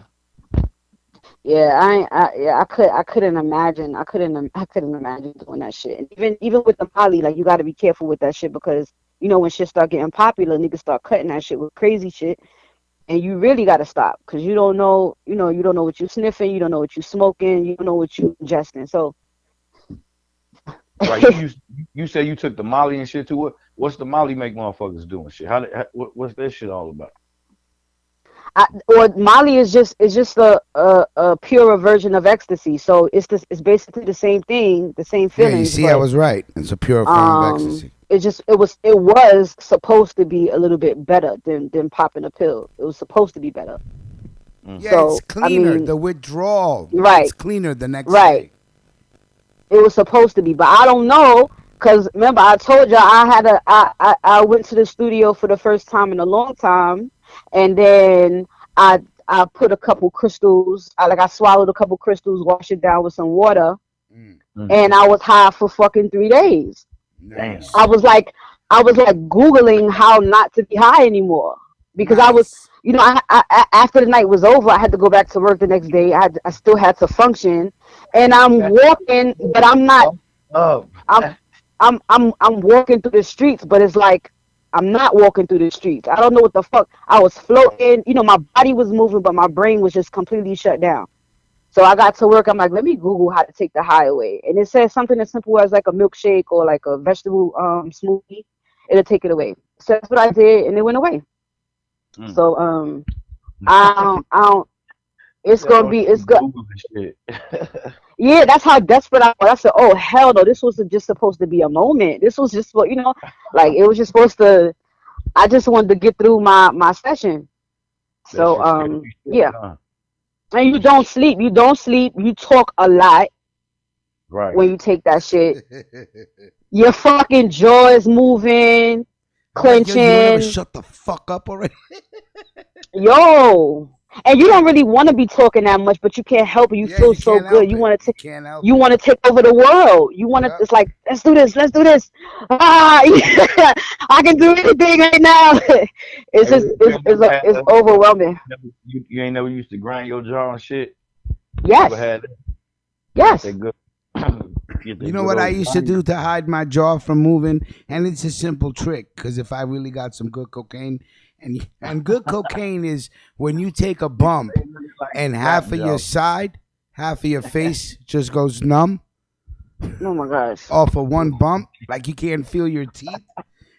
Yeah, I couldn't imagine. I couldn't imagine doing that shit. And even with the Molly, like, you got to be careful with that shit because you know when shit start getting popular, niggas start cutting that shit with crazy shit, and you really got to stop because you don't know, you don't know what you sniffing, you don't know what you smoking, you don't know what you ingesting. So, right, you say you took the Molly and shit to it. What's the Molly make motherfuckers doing shit? What's that shit all about? Or Molly is just a purer version of ecstasy. So it's basically the same thing, the same feeling. Yeah, you see, I was right. It's a pure form of ecstasy. It was supposed to be a little bit better than popping a pill. It was supposed to be better. Yeah, so, it's cleaner. I mean, the withdrawal, right? It's cleaner the next day. It was supposed to be, but I don't know. Cause remember, I told you I went to the studio for the first time in a long time. And then I put a couple crystals. I swallowed a couple crystals, washed it down with some water, and I was high for fucking 3 days. Nice. I was like Googling how not to be high anymore because I was, I after the night was over, I had to go back to work the next day. I still had to function, and I'm walking, but I'm not. I'm walking through the streets, but it's like. I'm not walking through the streets. I don't know what the fuck. I was floating. My body was moving, but my brain was just completely shut down. So I got to work. I'm like, let me Google how to take the highway. And it says something as simple as like a milkshake or like a vegetable smoothie. It'll take it away. So that's what I did, and it went away. So I don't. It's gonna be. It's good. Yeah, that's how desperate I was. I said, "Oh hell no! This was just supposed to be a moment. This was just what like it was just supposed to. I just wanted to get through my session. So yeah. And you don't sleep. You don't sleep. You talk a lot. Right. When you take that shit, your fucking jaw is moving, clenching. Yo, you ever shut the fuck up already? Yo. And you don't really want to be talking that much, but you can't help it. You feel so good. You want to take. You want to take over the world. You want to. It's like, let's do this. Let's do this. Ah, I can do anything right now. It's just it's overwhelming. You ain't never used to grind your jaw and shit. Yes. Never had it? Yes. You know what I used to do to hide my jaw from moving, and it's a simple trick. Because if I really got some good cocaine. And good cocaine is when you take a bump and half of your side, half of your face just goes numb. Oh my gosh! Off of one bump, like you can't feel your teeth,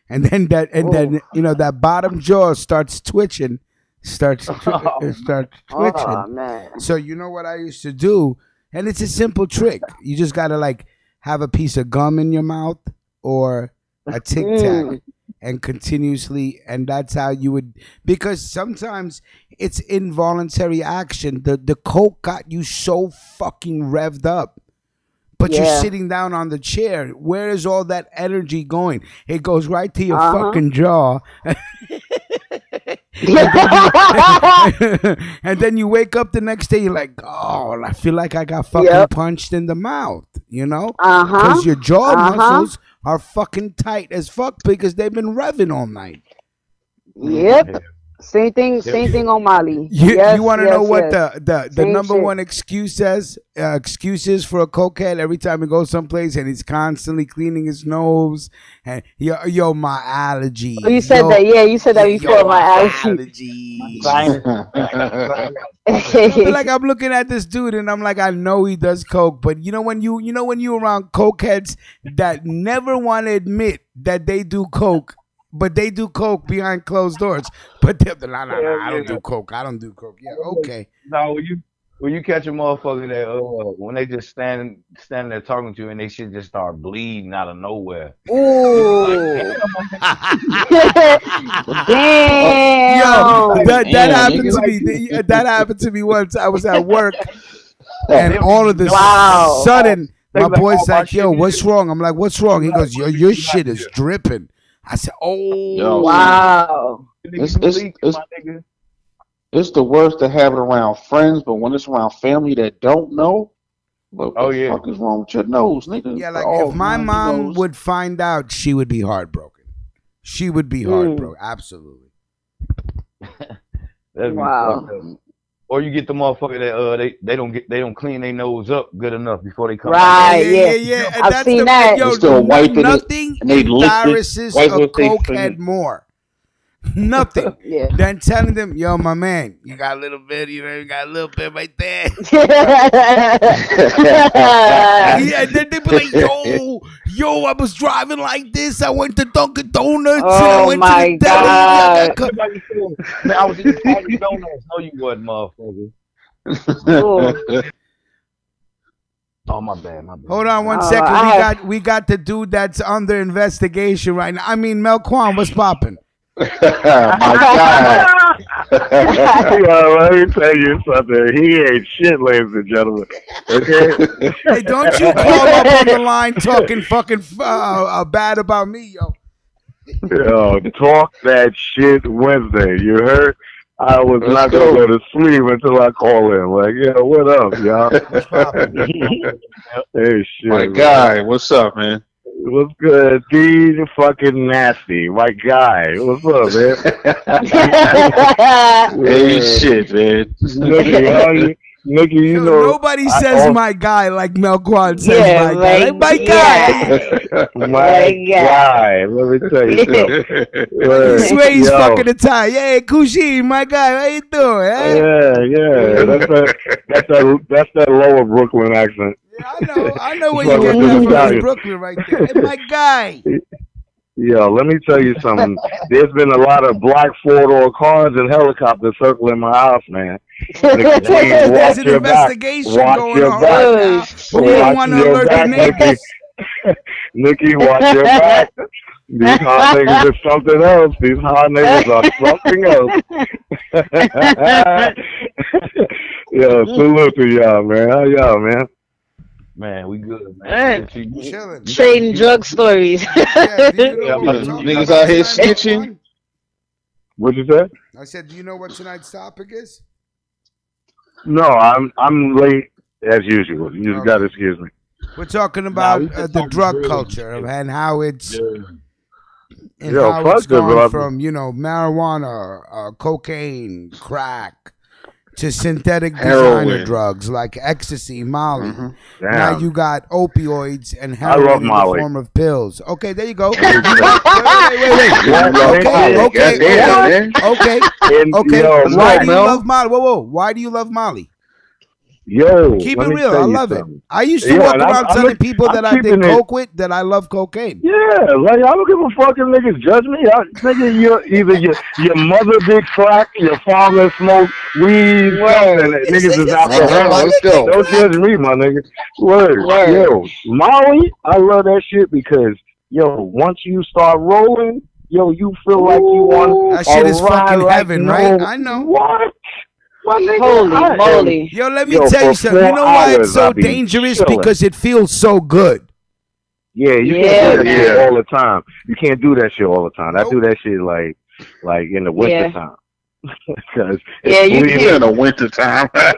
and then that bottom jaw starts twitching, starts twitching. Oh man! So you know what I used to do, and it's a simple trick. You just gotta like have a piece of gum in your mouth or a Tic Tac. And continuously, and that's how you would, because sometimes it's involuntary action. The coke got you so fucking revved up, but you're sitting down on the chair. Where is all that energy going? It goes right to your fucking jaw. And then you wake up the next day, you're like, oh, I feel like I got fucking punched in the mouth, because your jaw muscles are fucking tight as fuck because they've been revving all night. Yep. Same thing on Molly. You want to know what the number one excuse is for a cokehead every time he goes someplace and he's constantly cleaning his nose and yo my allergy. Oh, you said that, yeah. You said that before, my allergy. Like I'm looking at this dude and I'm like, I know he does coke, but when you around cokeheads that never want to admit that they do coke. But they do coke behind closed doors. But they're I don't do coke. I don't do coke. Yeah, okay. No, When you catch a motherfucker that when they just standing there talking to you and they shit just start bleeding out of nowhere. Ooh. Yo, Damn. that Damn, happened nigga. to me. That happened to me once. I was at work, and all of a Wow. sudden, They my like, boy's "Oh, my like, "Yo, shit what's is-" wrong?" I'm like, "What's wrong?" He goes, "Yo, your shit is dripping." I said, Yo, "Oh, Wow. Nigga, it's you it's leaking, it's my nigga. it's the worst to have it around friends, but when it's around family that don't know, what Oh the yeah. fuck is wrong with your nose, nigga? yeah." Like, Like oh if my man, your mom nose. would find out, she would be heartbroken. She would be heartbroken. Absolutely. That'd be Wow. fucked up. Or you get the motherfucker that they don't clean their nose up good enough before they come out. Right. Yeah. Yeah. And I've that's seen the that. yo. They still wiping it, Nothing and they lick it, embarrasses wipe a with their cokehead finger. more. Nothing. Yeah. Than telling them, yo, my man, you got a little bit, you got a little bit right there. Yeah, and then they be like, yo, I was driving like this. I went to Dunkin' Donuts and I Oh went to my the deli. I God. got Man, I was eating Patty Donuts. No, you wasn't, motherfucker. Ooh. Oh my bad. Hold on one Oh, second. I We got the dude that's under investigation right now. I mean, Melquan, what's popping? My God. Yo, let me tell you something. He ain't shit, ladies and gentlemen. Okay? Hey, don't you call up on the line talking fucking bad about me, yo. Yo, talk that shit Wednesday. You heard? I was Let's not go. gonna go to sleep until I call in. Like, yo, what up, y'all? What's popping? Hey, shit. My man. guy, what's up, man? What's good? D fucking nasty. My guy. What's up, man? Hey, shit, man. Nikki, how you? Nikki, you Yo, know. nobody says my guy like Melquan says Yeah, my guy. Like, my guy. My guy. Let me tell you something. You swear he's Yo. fucking Italian. Hey, Kushi, my guy, how you doing? Eh? Yeah. That's that lower Brooklyn accent. Yeah, I know where Fuck you get with that them from. It's Italians. Brooklyn right there. Hey, my guy. Yo, let me tell you something. There's been a lot of black four-door cars and helicopters circling my house, man. Nikki, please There's watch an your back. investigation Watch going your on back. right now. But we don't Watch want to your alert the back, Nikki. neighbors. Nikki, watch your back. These hot niggas are something else. These hot niggas are something else. Yo, salute to y'all, man. How y'all, man? Man, we good, Hey. man. Chilling. Trading drug stories. Yeah, do you know what we're talking Niggas about out here tonight, snitching. Melquan? What'd you say? I said, do you know what tonight's topic is? No, I'm late as usual. You just gotta excuse me. We're talking Nah, about we just the talking drug drugs culture and shit. and how it's Yeah. Yo, how fuck it's it, gone brother. from marijuana, cocaine, crack, to synthetic designer Heroin. drugs like ecstasy, Molly. Mhm. Now Damn. you got opioids and I love heroin in the Molly. form of pills. Okay, there you go. wait. What? Okay, okay, Goddamn, man. okay, And, okay. yo, Why on, do you Mel. love Molly? Whoa. Why do you love Molly? Yo, Keep let it me real. tell I you love something. it. I used to Yo, walk and around telling people I'm that I did keeping it- coke with that I love cocaine. Yeah, like I don't give a fuck if niggas judge me. Nigga, your mother did crack, your father smoked weed, something. Niggas is out for hell. Let's go. Don't judge me, my nigga. Word. Word. Yo, Molly, I love that shit because yo, once you start rolling, yo, you feel like you on That shit a is ride fucking like heaven, no- right? I know. What? My nigga, Holy I am- moly. Yo, let me Yo, tell you for something. You 4 know why it's hours, so I be dangerous? chilling. Because it feels so good. Yeah, you Yeah, can't do that man. shit all the time. You can't do that shit all the time. I do that shit like in the winter time. Because Yeah, you Even in the winter time. I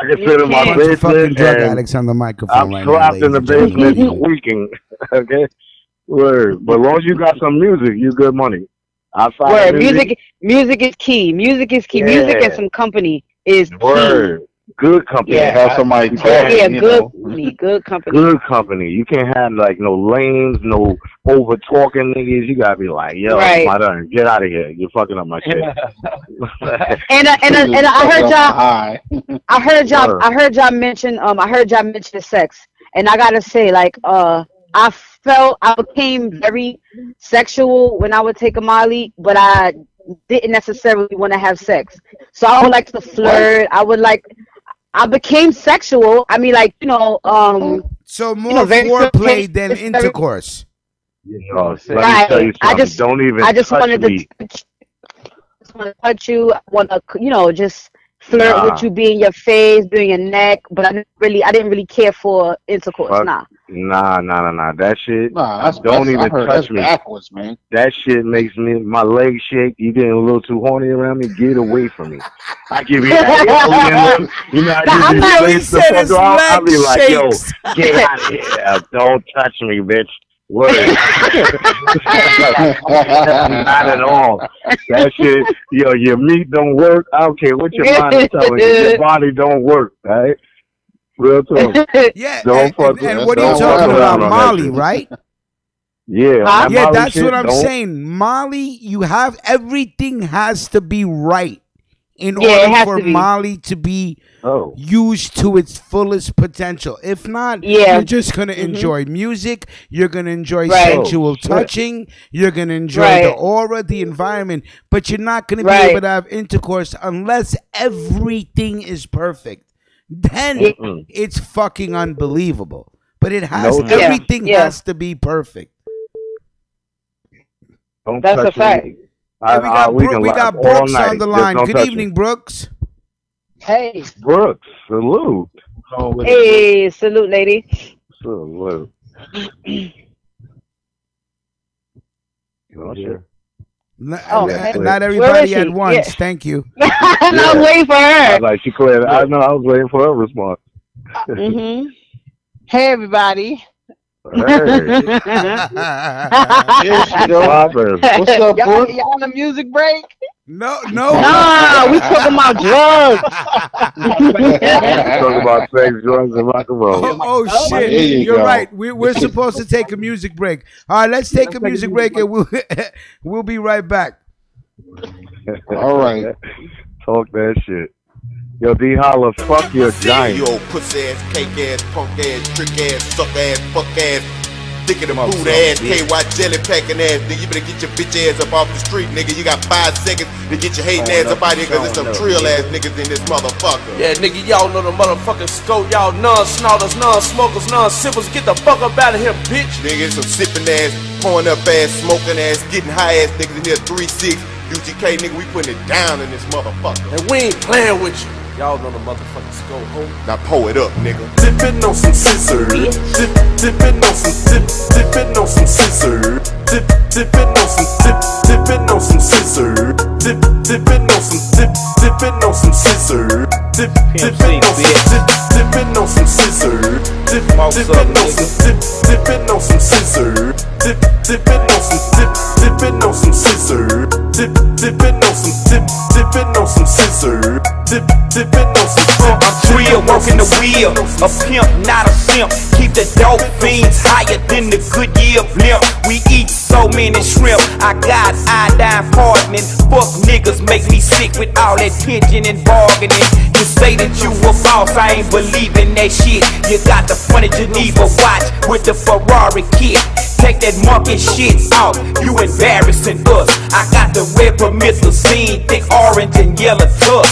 can sit in my Bunch of fucking basement drug and addicts on the microphone I'm right now. trapped in the ladies and basement gentlemen. squeaking. Okay, word. But as long as you got some music, you good money. Outside Word. of Music is key. Music is key. Yeah. Music and some company is key. word. Good company. Yeah. Have somebody talk. Yeah, you good know. company. Good company. Good company. You can't have like no lames, no over talking niggas. You gotta be like, yo, Right. my darling, get out of here. You're fucking up my shit. And I heard y'all. High. I heard y'all. Word. I heard y'all mention. I heard y'all mention sex, and I gotta say, like, I became very sexual when I would take a Molly, but I didn't necessarily want to have sex. So I would like to flirt. I would like. I became sexual. I mean, like, So more very foreplay than very- intercourse. Let me Right. tell you I something. just- Don't even I just touch wanted me. to touch you. I want to, just flirt Nah. with you, be in your face, be in your neck. But I didn't really care for intercourse. Fuck. Nah. Nah. That shit. Nah, that's Don't even I heard touch that's me. backwards, man. That shit makes my legs shake. You getting a little too horny around me? Get away from me. I give you that alien look. You know, I give Nah, you he face the said fuck his off. I'll be leg like, yo, shakes. get out of here. Don't touch me, bitch. Word. Not at all. That shit, your meat don't work. I don't care what your mind is telling you. Your body don't work, right? Real talk. Yeah, Don't fuck with and what are you don't talking fuck about? around on that Molly, shit. right? Yeah, that Yeah, Molly that's shit, what I'm don't- saying. Molly, everything has to be right in Yeah, it order has for to be. Molly to be Oh. used to its fullest potential. If not, Yeah. you're just gonna enjoy music. You're gonna enjoy Right. sensual Oh, shit. touching. You're gonna enjoy Right. the aura, the environment, but you're not gonna be Right. able to have intercourse unless everything is perfect. Then Mm-mm. it's fucking unbelievable. But it has No doubt. everything Yeah. has to be perfect. Don't That's touch a fact. me. Hey, we can got laugh all Brooks night. on the Just line. don't Good touch evening, me. Brooks. Hey. Brooks, salute. Hey, salute, lady. Salute. Sure. Oh, Not Where everybody is at she? once. Yeah. Thank you. I was waiting for I her. was like, she cleared. I know. I was waiting for her response. Mm-hmm. Hey, everybody. Hey, Here she go. Poppin'. What's up, Y'all, boy? y'all on a music break? No. Nah, we talking about drugs. Talk about sex, drugs, and rock and roll. Oh shit! There you You're go. right. We're supposed to take a music break. All right, let's take a music break, and we'll be right back. All right. Talk that shit. Yo, D Holla, fuck your giant. You old pussy ass, cake ass, punk ass, trick ass, suck ass, fuck ass, dick in the boot ass, KY jelly packing ass. Nigga, you better get your bitch ass up off the street, nigga. You got 5 seconds to get your hating ass up out here, cause there's some trill ass niggas in this motherfucker. Yeah, nigga, y'all know the motherfucking scope. Y'all non-snorters, non-smokers, non-sippers. Get the fuck up out of here, bitch. Nigga, some sipping ass, pouring up ass, smoking ass, getting high ass niggas in here 3-6. UGK, nigga, we putting it down in this motherfucker. And we ain't playing with you. Y'all know the motherfucking scope, ho. Now pour it up, nigga. Dipping on some scissors. Dipping on some dipping on some scissors. Dipping on some dipping on some scissors. Dipping on some dipping on some scissors. Dipping on some scissors. Dipping on some dipping on some scissors. Dipping on some scissors. Dipping on some scissors. Dipping on some I'm real, working the wheel. A pimp, not a simp. Keep the dope fiends higher than the Goodyear blimp. We eat so many shrimp. I got iodine hardening. Fuck niggas make me sick with all that tension and bargaining. You say that you a boss, I ain't believing that shit. You got the funny Geneva watch with the Ferrari kit. Take that monkey shit off, you embarrassing us. I got the red promethazine, thick orange and yellow tux.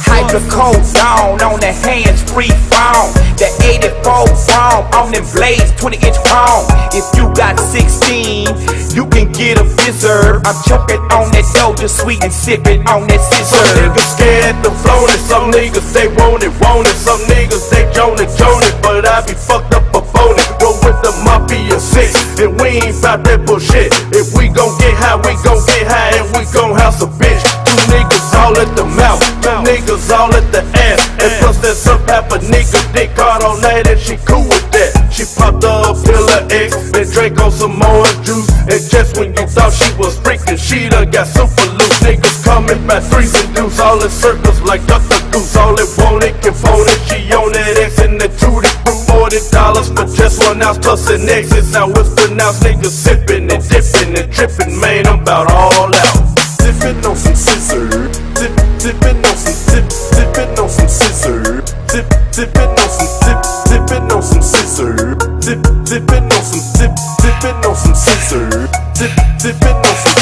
Hydrocodone down on the hands-free phone. The 84 chrome on them blades, 20-inch chrome. If you got 16, you can get a fizzer. I'm choking on that doja sweet and sipping on that scissor. Some niggas scared to float it, some niggas they want it. Some niggas they joan it, but I be fucked up a phone it. Roll with the Mafia 6, and we ain't bout that bullshit. If we gon' get high, we gon' get high, and we gon' house a bitch. 2 niggas all at the mouth, 2 niggas all at the ass, and plus there's some half a nigga dick hard on that, and she cool with that. She popped up a pill of X and drank on some orange juice, and just when you thought she was freaking, she done got super loose. Niggas coming by 3s and deuce, all in circles like Dr. Goose. All it wanted, component, she on that X and the Tutti Fruit. $40 for just 1 ounce plus an exit. Now it's pronounced niggas sipping and dipping and tripping, man, I'm about all out. Dipping on some scissors, dipping on some dipping on some scissors, dipping on some dipping on some scissors, dipping on some dipping on some scissors, dipping on some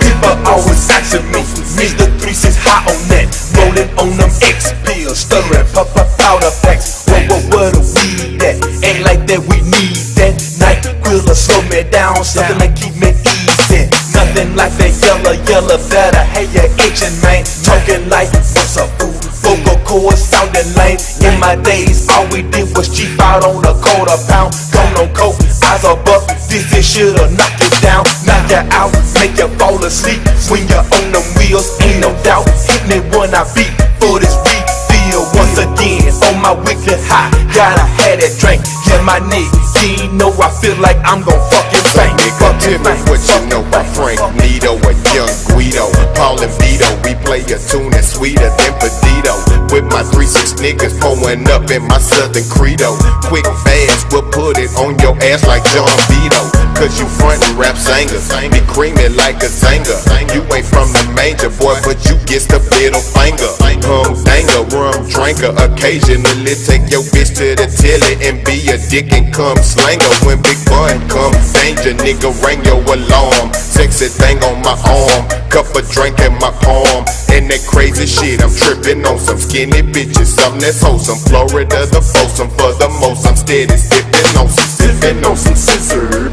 People always asking me, Mr. 3-6 high on that. Rolling on them X pills, stuttering, pop powder packs. Where the weed at? Ain't like that, we need that. Night quiller, slow me down, something that keep me easy. Nothing like that yellow better. Hey, you itching, man. Talking like, what's up, fool? Vocal cords sounding lame. In my days, all we did was cheap out on a quarter pound. Gone on coke, eyes are buck. This shit'll knock you down, knock you out, make you fall asleep. When you're on them wheels, ain't no doubt. Hit me when I beat for this refill. Once again, on my wicked high, gotta have that drink. Yeah, my nigga, you know I feel like I'm gon' fucking bang. Nigga, tell me what you know about Frank Nito and Young Guido. Paul and Vito, we play a tune that's sweeter than Pedito. With my 3-6 niggas pulling up in my Southern Credo. Quick, fast, we'll put it on your ass like John Vito. Cause you frontin' rap singers, be creaming like a singer. You ain't from the major, boy, but you get the middle finger. Danger, rum drinker, occasionally take your bitch to the telly and be a dick and come slanger. When Big Bun come, danger, nigga, ring your alarm. Sexy thing on my arm, cup of drink in my palm. And that crazy shit, I'm tripping on some skinny bitches, something that's wholesome. Florida the foursome, for the most, I'm steady sipping on some scissor. Dipping on some scissor.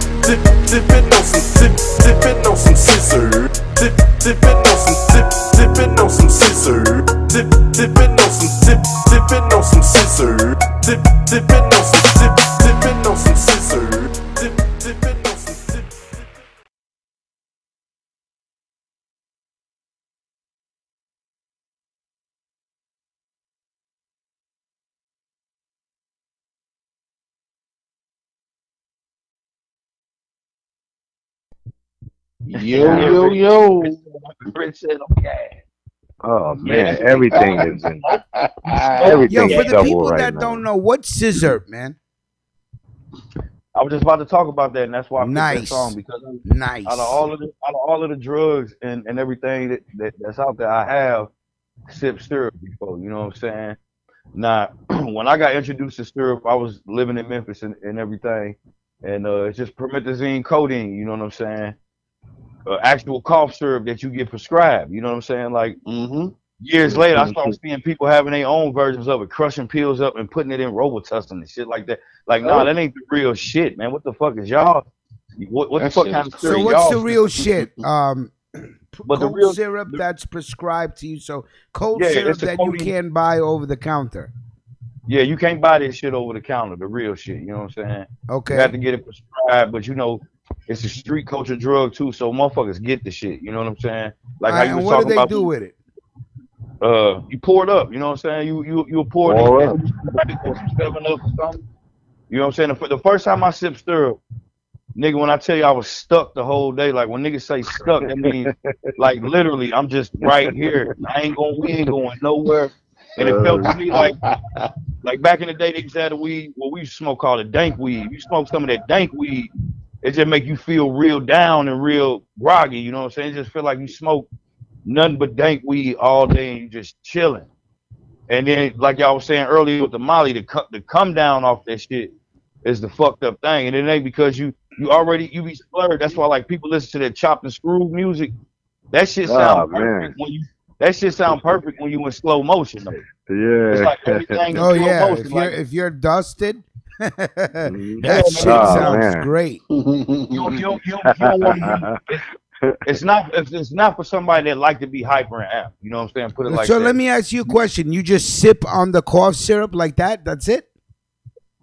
Dipping on some scissor. Dipping on some scissor. Dipping on some scissor. Yo. Rich said, okay. Oh man, everything is in. Everything Yo, for is the double people right that now. don't know, what's scissor, man? I was just about to talk about that, and that's why I picked that Nice. song, because Nice. out of all of the drugs and everything that's out there, I have sipped syrup before. You know what I'm saying? Now, when I got introduced to syrup, I was living in Memphis and everything, and it's just promethazine codeine. You know what I'm saying? Actual cough syrup that you get prescribed. You know what I'm saying? Like years later, I started seeing people having their own versions of it, crushing pills up and putting it in Robitussin and shit like that. Like, nah, that ain't the real shit, man. What the fuck is y'all? What the fuck kind of syrup? So what's the real shit? But the Cold real syrup that's prescribed to you. So cold Yeah, syrup it's a that you codeine. can buy over the counter. Yeah, you can't buy this shit over the counter, the real shit. You know what I'm saying? Okay. You have to get it prescribed, but you know, it's a street culture drug too, so motherfuckers get the shit. You know what I'm saying? Like how you and was what do talking they about. do with it? You pour it up. You know what I'm saying? You pour it Pour in up. or some 7 Up or something. You know what I'm saying? The first time I sipped syrup, nigga, when I tell you I was stuck the whole day, like when niggas say stuck, that means like literally I'm just right here. We ain't going nowhere. And it felt to me like back in the day they used to have the weed, what we used to smoke called a dank weed. You smoke some of that dank weed, it just make you feel real down and real groggy. You know what I'm saying? It just feel like you smoke nothing but dank weed all day and you just chilling. And then, like y'all was saying earlier with the Molly, to come down off that shit is the fucked up thing. And it ain't because you be slurred. That's why like people listen to that chopped and screwed music. That shit sound perfect perfect when you in slow motion though. Yeah. It's like everything in Oh slow yeah, motion. if you're dusted, Mhm. that shit Oh, sounds man. great. You don't want to be. It's not for somebody that like to be hyper and amped. You know what I'm saying? Put it like So that. let me ask you a question. You just sip on the cough syrup like that? That's it?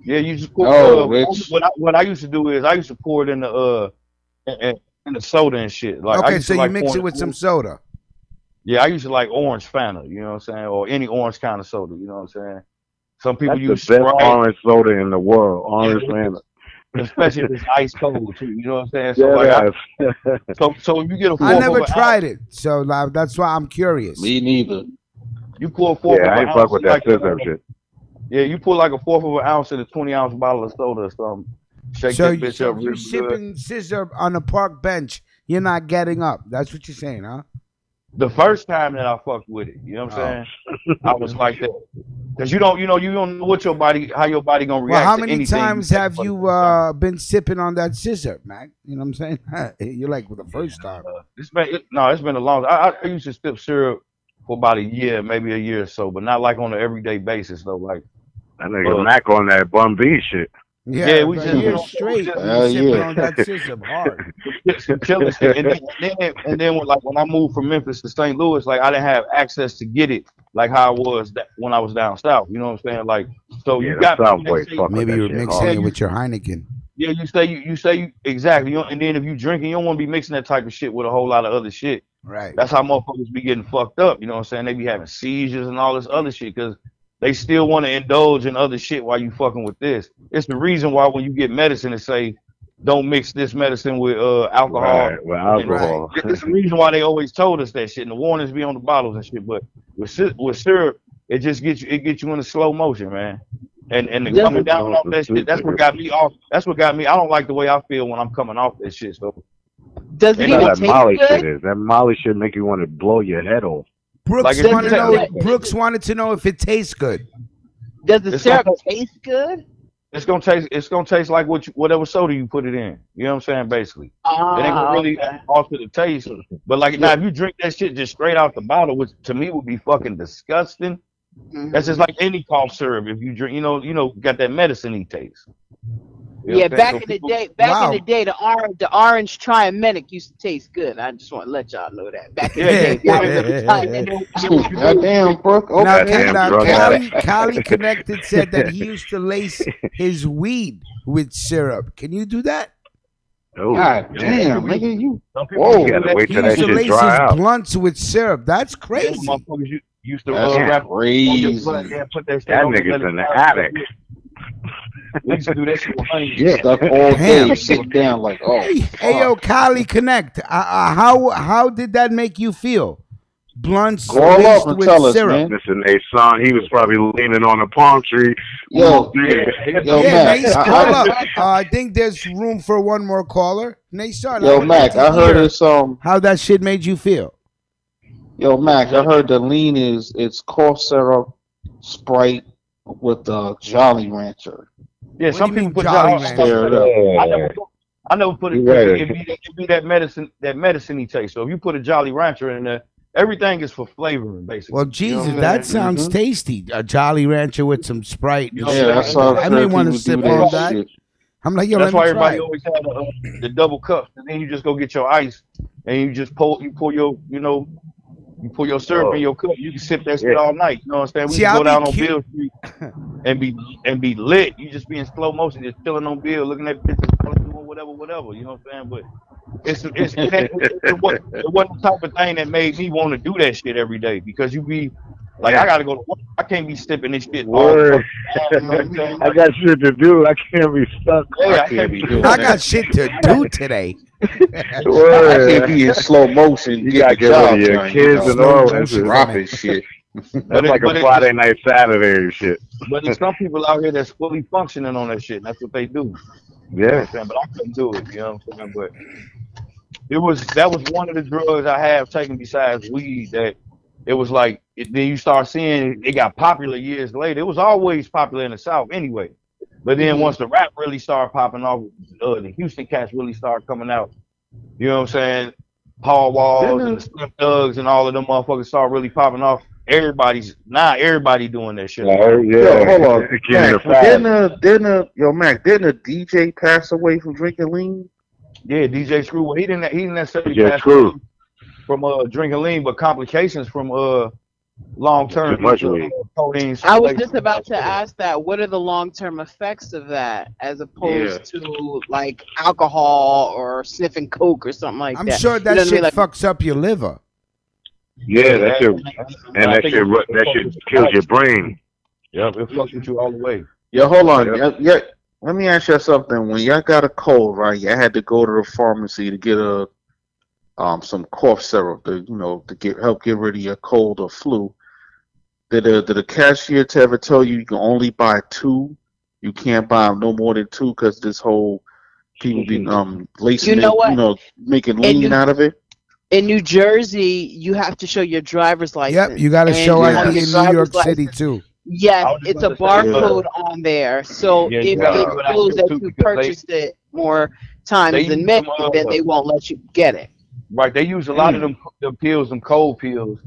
Yeah, you just pour. Rich. What I used to do is I used to pour it in the soda and shit. Like I Okay, used so to you like mix pouring it with some food. soda. Yeah, I used to like orange Fanta. You know what I'm saying? Or any orange kind of soda. You know what I'm saying? Some people That's use the best Sprite, orange soda in the world. Orange Fanta. especially if it's ice cold too. You know what I'm saying? So like, so if you get a I fourth never of an tried ounce, it, so like, that's why I'm curious. Me neither. you pour a fourth Yeah, of I an ain't fuck ounce. with that Like scissor shit. yeah, you pour like a fourth of an ounce in a 20-ounce bottle of soda or something. Shake So, that bitch so up if real you're good. sipping scissor on a park bench, you're not getting up. That's what you're saying, huh? The first time that I fucked with it, you know what I'm saying? I was like that. Cause you don't know what how your body gonna react Well, how to many anything. times take have for the you first time. been sipping on that scissor, Mac? You know what I'm saying? You're like, well, the first time. It's been a long time. I used to sip syrup for about a year, maybe a year or so, but not like on an everyday basis though. Like that nigga Mac on that Bun B shit. Yeah, we for just a year straight. You sipping on that scissor hard. some killer shit. And then when I moved from Memphis to St. Louis, like I didn't have access to get it like how I was when I was down south. You know what I'm saying? Like so you got maybe you're mixing it with your Heineken. Yeah, you say exactly. And then if you drinking, you don't want to be mixing that type of shit with a whole lot of other shit. Right. That's how motherfuckers be getting fucked up. You know what I'm saying? They be having seizures and all this other shit because they still want to indulge in other shit while you fucking with this. It's the reason why when you get medicine, it say don't mix this medicine with alcohol. Right, with alcohol. It's the reason why they always told us that shit. And the warnings be on the bottles and shit. But with syrup, it just gets you in a slow motion, man. And the coming down off that shit, that's what got me off. That's what got me. I don't like the way I feel when I'm coming off that shit. So does it even that taste Molly good? shit is. That Molly shit make you want to blow your head off. Brooks wanted to know if it tastes good. Does the syrup taste good? It's gonna taste like whatever soda you put it in. You know what I'm saying? Basically, it ain't gonna really alter the taste. But like now, if you drink that shit just straight out the bottle, which to me would be fucking disgusting. That's just like any cough syrup. If you drink, you know, got that medicine-y taste. Yeah, back in the day, the orange Triamenic used to taste good. I just want to let y'all know that. Back in the day, goddamn, Brooke. Now, Cali Connected said that he used to lace his weed with syrup. Can you do that? Oh, God damn, nigga, you. Whoa, you gotta wait till that shit dry out. He used to lace his blunts with syrup. That's crazy. Used to wrap crazy. Put that nigga's in the attic. We used to do that shit with honey. Yeah, stuff all day, sitting down like, oh. Hey, yo, Cali Connect. How did that make you feel? Blunts laced with syrup. Listen, hey, son, he was probably leaning on a palm tree. Yo, Mac, call up. I think there's room for one more caller. Nason, yo, Mac, I heard it's how that shit made you feel. Yo, Mac, I heard the lean it's cough syrup, Sprite with Jolly Rancher. Yeah, some people put Jolly Rancher. I never put it. It be that medicine-y taste. So if you put a Jolly Rancher in there, everything is for flavoring, basically. Well, Jesus, that sounds tasty. A Jolly Rancher with some Sprite. I may want to sip on that. Shit. I'm like, yo, that's why everybody always have the double cups, and then you just go get your ice, and you just pour your, you pour your syrup in your cup. You can sip that shit all night. You know what I'm saying? We can go down on Bill Street and be lit. You just be in slow motion, just chilling on Bill, looking at bitches, doing whatever. You know what I'm saying? But it wasn't the type of thing that made me want to do that shit every day because you be like, I gotta go to work. I can't be sipping this shit. I got shit to do. I can't be stuck. I got shit to do today. I can't be in slow motion. You gotta get rid of your kids and all that dropping shit. That's like a Friday night, Saturday and shit. But there's some people out here that's fully functioning on that shit. And that's what they do. Yeah. You know but I couldn't do it. You know what I'm saying? But that was one of the drugs I have taken besides weed that it was like then you start seeing it got popular years later. It was always popular in the South anyway. But then once the rap really started popping off, the Houston cats really started coming out. You know what I'm saying? Paul Walls and the Slim Thugs and all of them motherfuckers started really popping off. Everybody doing that shit. Yeah. Yo, hold on. Mac, didn't a DJ pass away from drinking lean? Yeah, DJ Screw. Well, he didn't necessarily pass away from drinking lean, but complications from long-term codeine. I was just about to ask that. What are the long-term effects of that, as opposed to like alcohol or sniffing coke or something like that? I'm sure that shit fucks up your liver. Yeah, that shit kills your brain. Yep, it fucks with you all the way. Yeah, hold on. Yeah, let me ask you something. When y'all got a cold, right? You had to go to the pharmacy to get some cough syrup to help get rid of your cold or flu. Did the cashier ever tell you can only buy 2? You can't buy no more than 2 because this whole people be lacing making lean out of it. In New Jersey, you have to show your driver's license. Yep, you got to show ID in New York City too. Yes, it's a barcode on there. So if it shows that you purchased it more times than many, then they won't let you get it. Right, they use a lot of them pills, them cold pills,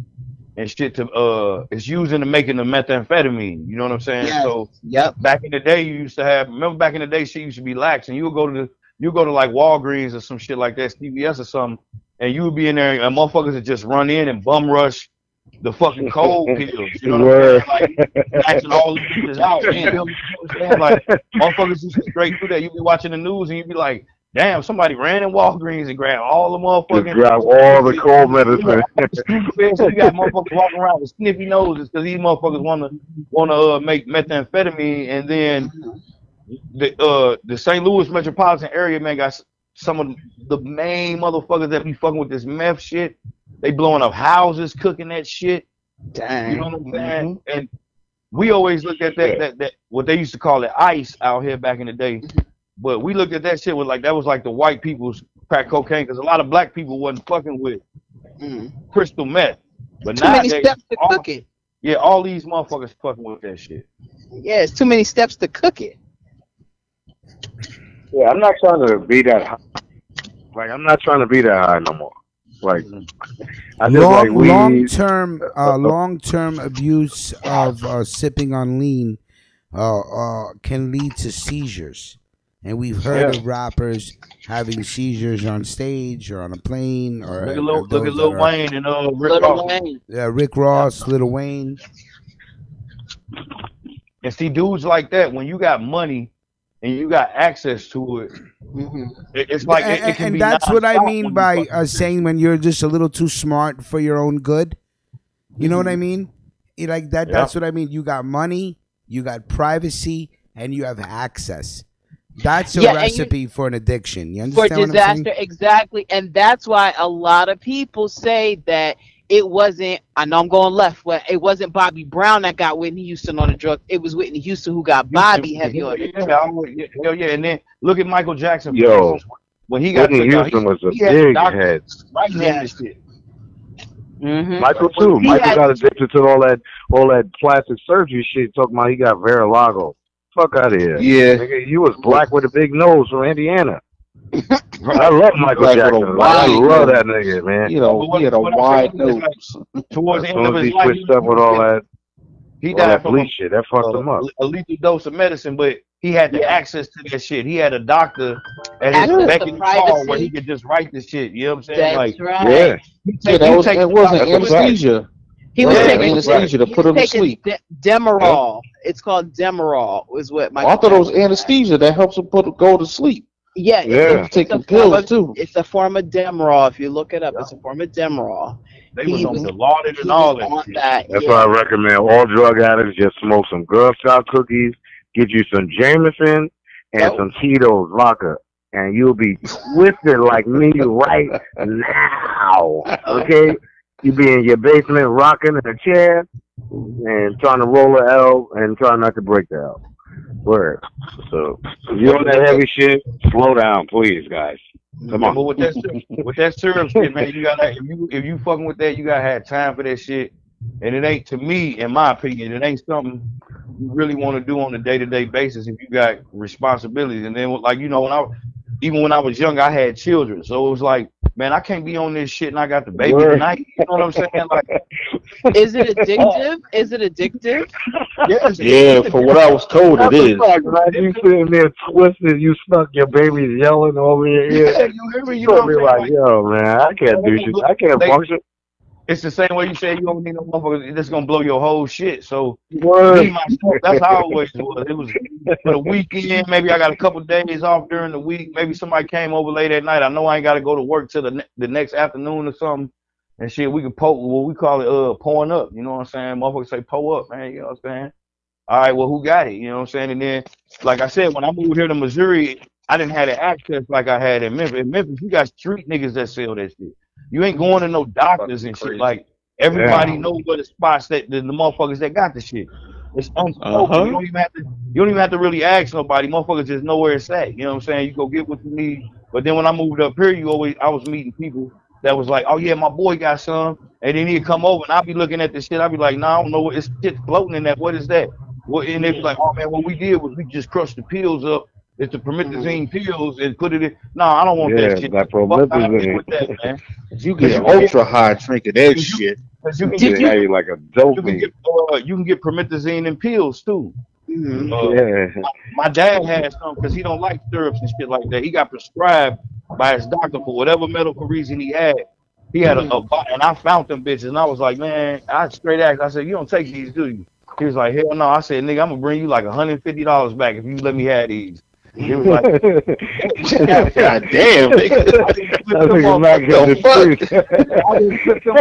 and shit to it's used in the making of methamphetamine. You know what I'm saying? Yes. So Yep. back in the day, you used to have. Remember back in the day, shit used to be lax, and you go to like Walgreens or some shit like that, CVS or something, and you would be in there, and motherfuckers would just run in and bum rush the fucking cold pills. You know what I'm saying? Like snatching all the bitches out. Man, you know what I'm saying? Like motherfuckers used to straight through that. You be watching the news and you be like, damn, somebody ran in Walgreens and grabbed all the motherfucking. Just grab all the cold medicine. So you got motherfuckers walking around with sniffy noses because these motherfuckers wanna make methamphetamine, and then the St. Louis metropolitan area, man, got some of the main motherfuckers that be fucking with this meth shit. They blowing up houses, cooking that shit. Dang. You know what I'm saying? And we always looked at that what they used to call it ice out here back in the day. But we looked at that shit with like that was like the white people's crack cocaine, because a lot of black people wasn't fucking with crystal meth. But too many nowadays, steps to cook it. Yeah, all these motherfuckers fucking with that shit. Yeah, it's too many steps to cook it. Yeah, I'm not trying to be that high. Like, I'm not trying to be that high no more. Like, I just like weed. Long-term abuse of sipping on lean can lead to seizures. And we've heard of rappers having seizures on stage or on a plane. Or look at Lil Wayne and Rick Ross. Yeah, Rick Ross, Lil Wayne. And see, dudes like that, when you got money and you got access to it, it's like it can be. And that's what I mean by saying when you're just a little too smart for your own good. You know what I mean? Like that. That's what I mean. You got money, you got privacy, and you have access. That's a recipe for an addiction. You understand for disaster, exactly. And that's why a lot of people say that it wasn't, I know I'm going left, but it wasn't Bobby Brown that got Whitney Houston on the drugs. It was Whitney Houston who got Bobby heavy on the drugs. Hell yeah. And then look at Michael Jackson. Yo, when he got Whitney Houston was a big head. Right now, this shit. Michael too. Michael got addicted to all that plastic surgery shit. Talking about he got Veralago. Fuck out of here. Yeah. Nigga, you was black with a big nose from Indiana. I love Michael Jackson. I love that nigga, man. You know, he had a wide nose. Towards the end of his he life, switched up with all that. He died from bleach shit. That fucked him up. A lethal dose of medicine, but he had the access to that shit. He had a doctor at his beck and call where he could just write the shit. You know what I'm saying? That's like, right. That wasn't anesthesia. He was taking anesthesia to put him to sleep. Demerol. It's called Demerol. Is what I thought it was anesthesia that helps him go to sleep. Yeah. It's taking pills too. It's a form of Demerol. If you look it up, it's a form of Demerol. They was on the lauded and all that. That's why I recommend all drug addicts just smoke some Girl Scout cookies, get you some Jameson and some Tito's vodka, and you'll be twisted like me right now. Okay? You be in your basement rocking in a chair and trying to roll a L and trying not to break the L. Word. So if you're on that heavy shit, slow down, please, guys. Come on. But with that syrup shit, man, you gotta if you fucking with that, you gotta have time for that shit. And it ain't, to me, in my opinion, it ain't something you really want to do on a day-to-day basis if you got responsibilities. And then, like, you know, when I was young, I had children, so it was like, man, I can't be on this shit and I got the baby tonight. You know what I'm saying? Like, is it addictive? Is it addictive? Yes. Yeah, for what I was told, it is. Man, you sitting there twisted, you stuck, your baby's yelling over your ear. Yeah, you hear me? You know be like, yo, man, I can't do shit. I can't function. It's the same way you say you don't need no motherfucker that's gonna blow your whole shit. So Word. That's how it always was. It was for the weekend. Maybe I got a couple days off during the week. Maybe somebody came over late at night. I know I ain't got to go to work till the next afternoon or something. And shit, we can what we call it pouring up. You know what I'm saying? Motherfuckers say pull up, man. You know what I'm saying? All right, well, who got it? You know what I'm saying? And then, like I said, when I moved here to Missouri, I didn't have the access like I had in Memphis. In Memphis, you got street niggas that sell that shit. You ain't going to no doctors and shit. Like, everybody knows where the spots that the motherfuckers that got the shit. It's unspoken. You don't even have to really ask nobody. Motherfuckers just know where it's at. You know what I'm saying? You go get what you need. But then when I moved up here, I was meeting people that was like, oh yeah, my boy got some, and then he'd come over and I'd be looking at the shit. I'd be like, nah, I don't know what it's shit floating in that. What is that? And they'd be like, oh man, what we did was we just crushed the pills up It's the promethazine pills and put it in. No, I don't want Yeah, that shit. that Fuck out of here promethazine. with that, man. You get ultra high drinking that shit. Because you can They have you like a dopey. you can get promethazine in pills too. Yeah. My dad had some because he don't like syrups and shit like that. He got prescribed by his doctor for whatever medical reason he had. He had and I found them bitches, and I was like, man, I straight asked. I said, you don't take these, do you? He was like, hell no. I said, nigga, I'm gonna bring you like $150 back if you let me have these. He was like, God damn, nigga.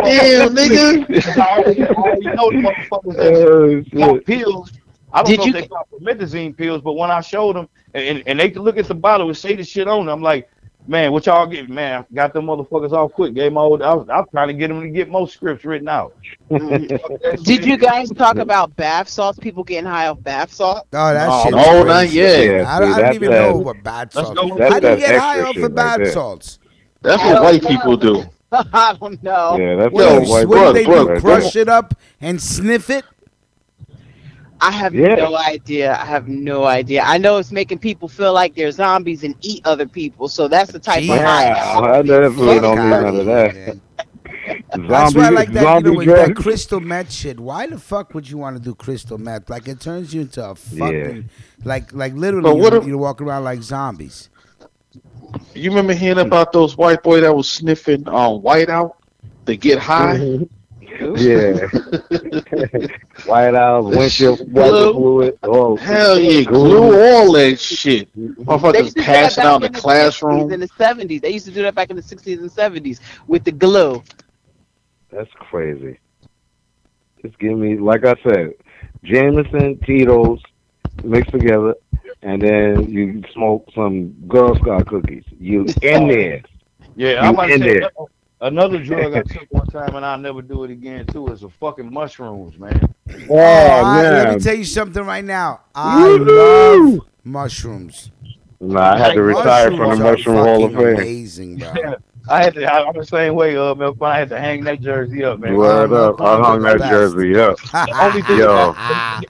Damn, nigga. I already know the motherfuckers got pills. I don't know if they got promethazine pills, but when I showed them, and they could look at the bottle and say the shit on it, I'm like, man, what y'all get? Man, I got them motherfuckers off quick. Gave my old, I was trying to get them to get more scripts written out. Did you guys talk about bath salts? People getting high off bath salt? Oh, that shit. No, not yet. I don't even know what bath salts. How do you get high off of bath salts? That's what white people do. I don't know. Yeah, that's what do they do? Crush it up and sniff it? I have no idea. I have no idea. I know it's making people feel like they're zombies and eat other people. So that's the type of high. I definitely don't need none of that. That's why I like that, with that crystal meth shit. Why the fuck would you want to do crystal meth? Like, it turns you into a fucking, like literally, you walk around like zombies. You remember hearing about those white boy that was sniffing whiteout to get high? Yeah. White out, windshield wiper fluid. Oh, hell yeah, glue all that shit. Motherfuckers passing out in the classroom. In the 70s. They used to do that back in the 60s and 70s with the glue. That's crazy. Just give me, like I said, Jameson, Tito's mixed together, and then you smoke some Girl Scout cookies. You in there. Yeah, I'm about to say another drug I took one time and I'll never do it again too is the fucking mushrooms, man. Oh, man. Let me tell you something right now. I love mushrooms. Nah, I had to retire from the Mushroom Hall of Fame. Amazing, bro. I'm the same way, Milk. I had to hang that jersey up, man. Word up. I hung that jersey up. Only thing Yo. Well, I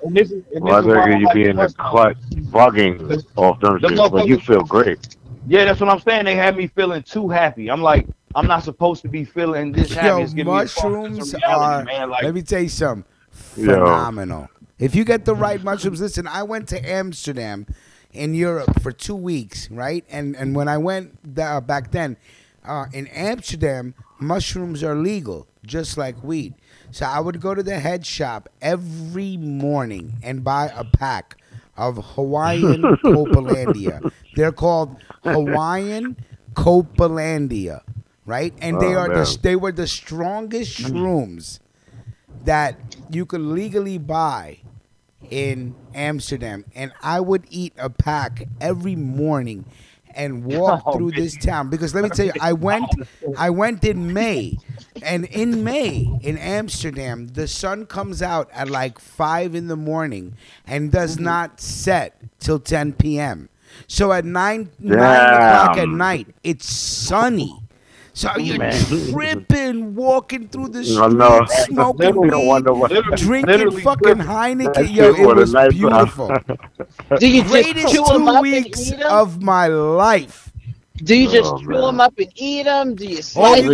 think you be in the clutch bugging off them shit, but you feel great. Yeah, that's what I'm saying. They had me feeling too happy. I'm like, I'm not supposed to be feeling this happy. Yo, mushrooms are, man. Like, let me tell you something, phenomenal. If you get the right mushrooms, listen, I went to Amsterdam in Europe for 2 weeks, right? And when I went back then, in Amsterdam, mushrooms are legal, just like weed. So I would go to the head shop every morning and buy a pack of Hawaiian Copalandia. They're called Hawaiian Copalandia, right? And they were the strongest shrooms that you could legally buy in Amsterdam. And I would eat a pack every morning and walk through this town, because let me tell you, I went in May, and in May in Amsterdam, the sun comes out at like 5 in the morning and does not set till 10 p.m. So at 9 o'clock at night, it's sunny. So you're tripping, walking through the streets, smoking weed, drinking fucking Heineken. Yo, it was beautiful. Do you Greatest chew them 2 up weeks and eat them? of my life. Do you just chew them up and eat them? Do you All slice you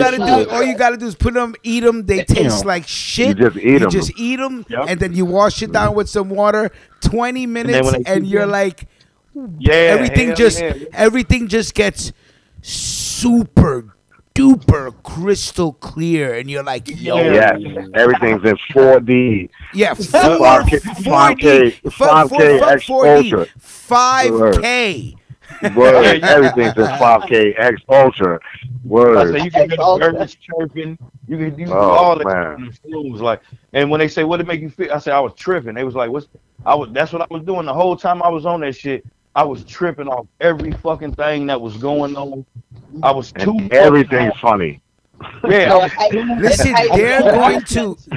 gotta do is put them, eat them. They taste like shit. You just eat them, and then you wash it down with some water. 20 minutes, and you're like, everything just gets super duper crystal clear, and you're like, yo, everything's in 4D. Yeah, 5K X Ultra, 5K. Word, everything's in 5K X Ultra. Word. So you can get the birds chirping. You can do all that. Like, and when they say, "What did it make you feel?" I said, "I was tripping." They was like, "What's?" That's what I was doing the whole time I was on that shit. I was tripping off every fucking thing that was going on. I was everything's funny. Yeah. Listen,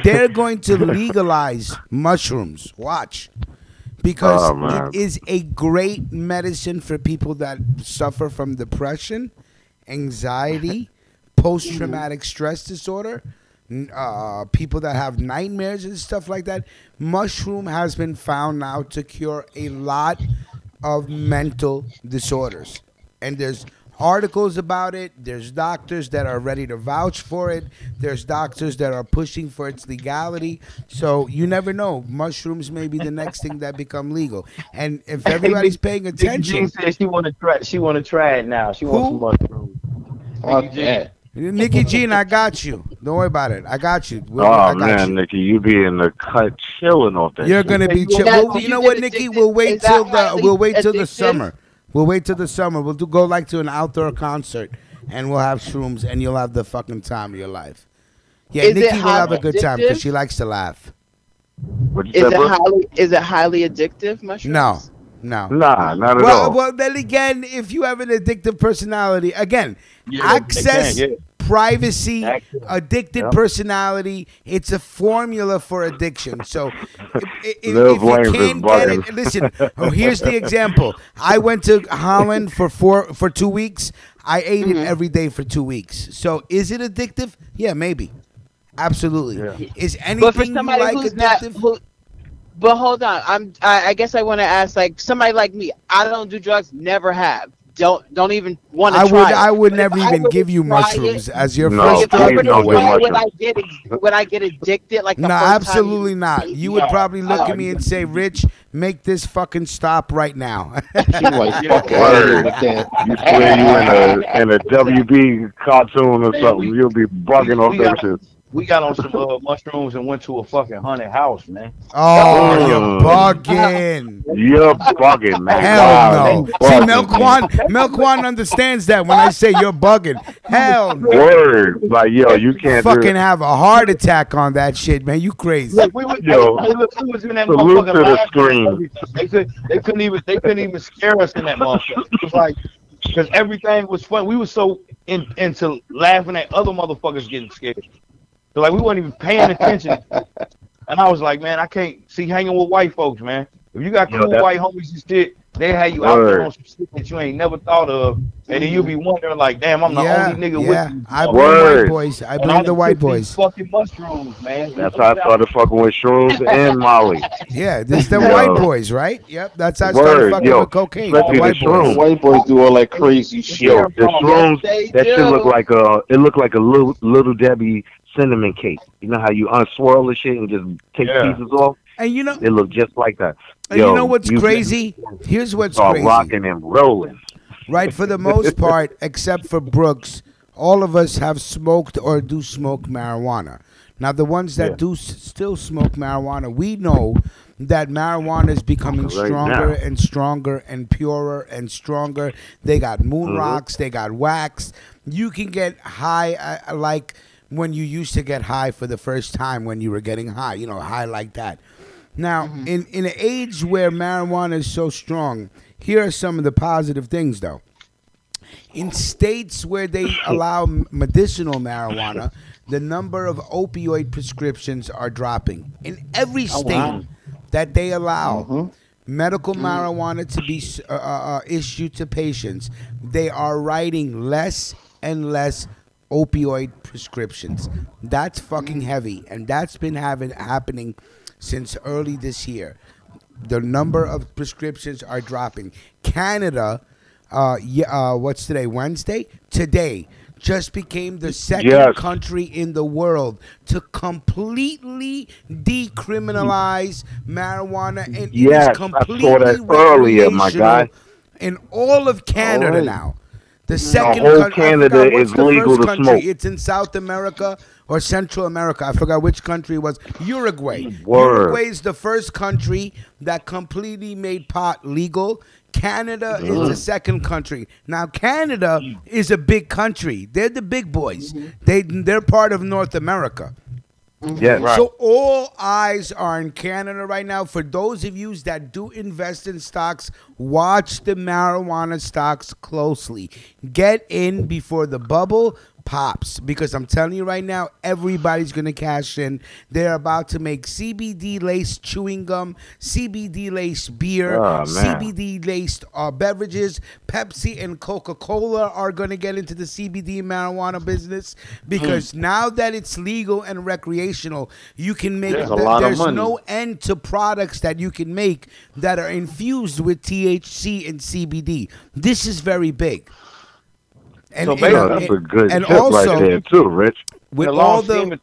they're going to legalize mushrooms. Watch. Because it is a great medicine for people that suffer from depression, anxiety, post-traumatic stress disorder, people that have nightmares and stuff like that. Mushroom has been found now to cure a lot of mental disorders. And there's articles about it. There's doctors that are ready to vouch for it. There's doctors that are pushing for its legality. So you never know. Mushrooms may be the next thing that become legal. And if everybody's paying attention, Jean said she want to try. She want to try it now. She wants some mushrooms. Fuck that. Nikki Jean, I got you. Don't worry about it. I got you. Oh I got man, you. Nikki, you be in the cut chilling off that. You're shit. gonna be chill. Well, you know what, Nikki? We'll wait till the summer. We'll wait till the summer. We'll go like to an outdoor concert, and we'll have shrooms, and you'll have the fucking time of your life. Yeah, Nikki will have a good time because she likes to laugh. Is it highly addictive, mushrooms? No. Nah, not at all. Well, then again, if you have an addictive personality, again, access, privacy, addicted personality, it's a formula for addiction. So if you can't get it, listen, here's the example. I went to Holland for 2 weeks. I ate it every day for 2 weeks. So is it addictive? Yeah, maybe. Absolutely. Yeah. Is anything you like addictive? But hold on, I guess I want to ask, like, somebody like me. I don't do drugs, never have. Don't even want to try. I would never even give you mushrooms as your first drug. Would I get addicted? Like no, absolutely not. You would probably look at me and say, "Rich, make this fucking stop right now." You swear you in a WB cartoon or something? You'll be bugging off that shit. We got on some mushrooms and went to a fucking haunted house, man. Oh, you're bugging. You're bugging, man. Hell no. See, Milk One understands that when I say you're bugging. Hell no. Word. Like, yo, you can't fucking have a heart attack on that shit, man. You crazy. Like, we was in that salute to the motherfucker. screen. They couldn't even scare us in that motherfucker. It was like, because everything was fun. We were so into laughing at other motherfuckers getting scared. So like we weren't even paying attention, and I was like, man, I can't see hanging with white folks, man. If you got cool white homies and shit, they have you out there on some shit that you ain't never thought of, and then you'll be wondering like, damn, I'm the only nigga with you. I blame white boys. I blame the white boys. Fucking mushrooms, man. That's how I started fucking with shrooms and Molly. Yeah, this the white boys, right? Yep, that's how I started fucking with cocaine. The white boys. White boys do all that crazy shit. Yo, the shrooms, that shit look like a little Debbie cinnamon cake. You know how you unswirl the shit and just take pieces off? And you know, it look just like that. And you know what's crazy? Here's what's crazy. Rocking and rolling. Right, for the most part, except for Brooks, all of us have smoked or do smoke marijuana. Now, the ones that do still smoke marijuana, we know that marijuana is becoming stronger and stronger and purer and stronger. They got moon rocks, they got wax. You can get high like when you used to get high for the first time when you were getting high, you know, high like that. Now, in an age where marijuana is so strong, here are some of the positive things, though. In states where they allow medicinal marijuana, the number of opioid prescriptions are dropping. In every state that they allow medical marijuana to be issued to patients, they are writing less and less opioid prescriptions. That's fucking heavy, and that's been happening since early this year. The number of prescriptions are dropping. Canada, what's today? Wednesday? Today just became the second country in the world to completely decriminalize marijuana, and it is completely I saw that earlier, my guy. In all of Canada now. The second whole Canada is legal to smoke. It's in South America or Central America. I forgot which country it was. Uruguay. Uruguay is the first country that completely made pot legal. Canada is the second country. Now, Canada is a big country. They're the big boys. They're part of North America. So all eyes are in Canada right now. For those of you that do invest in stocks, watch the marijuana stocks closely. Get in before the bubble pops, because I'm telling you right now, everybody's gonna cash in. They're about to make CBD laced chewing gum, CBD laced beer, CBD laced beverages. Pepsi and Coca-Cola are gonna get into the CBD marijuana business because now that it's legal and recreational, you can make. There's no end to products that you can make that are infused with THC and CBD. This is very big. And, so that's a good tip also, right there too, Rich. With all the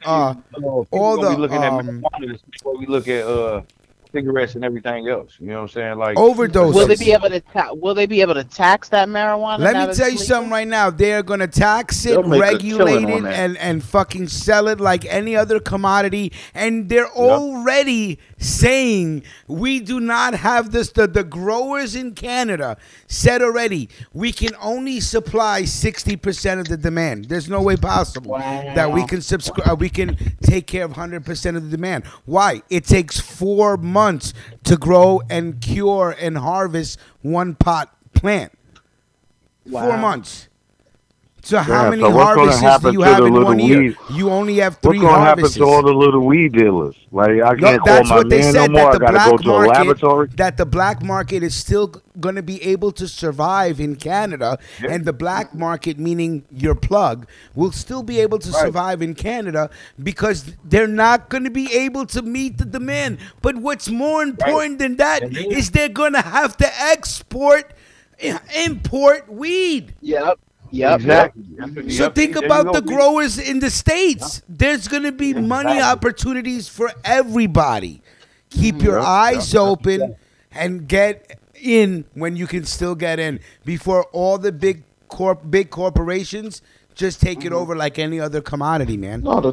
we look at cigarettes and everything else. You know what I'm saying? Like overdoses. Will they be able to tax that marijuana? Let me tell you something right now. They're gonna tax it, regulate it, and fucking sell it like any other commodity. And they're already saying we do not have this. The growers in Canada said already we can only supply 60% of the demand. There's no way possible that we can subscribe. We can take care of 100% of the demand. Why? It takes 4 months to grow and cure and harvest one pot plant. 4 months. So how many harvests do you have in 1 year? You only have 3 harvests. What's going to happen to all the little weed dealers? Like I can't call my man no more. I got to go to a laboratory. That the black market is still going to be able to survive in Canada, and the black market, meaning your plug, will still be able to survive in Canada because they're not going to be able to meet the demand. But what's more important than that is they're going to have to import weed. Yep. Exactly. So think about the growers in the States. There's going to be money opportunities for everybody. Keep your eyes open and get in when you can still get in before all the big corporations just take it over like any other commodity, man. No, the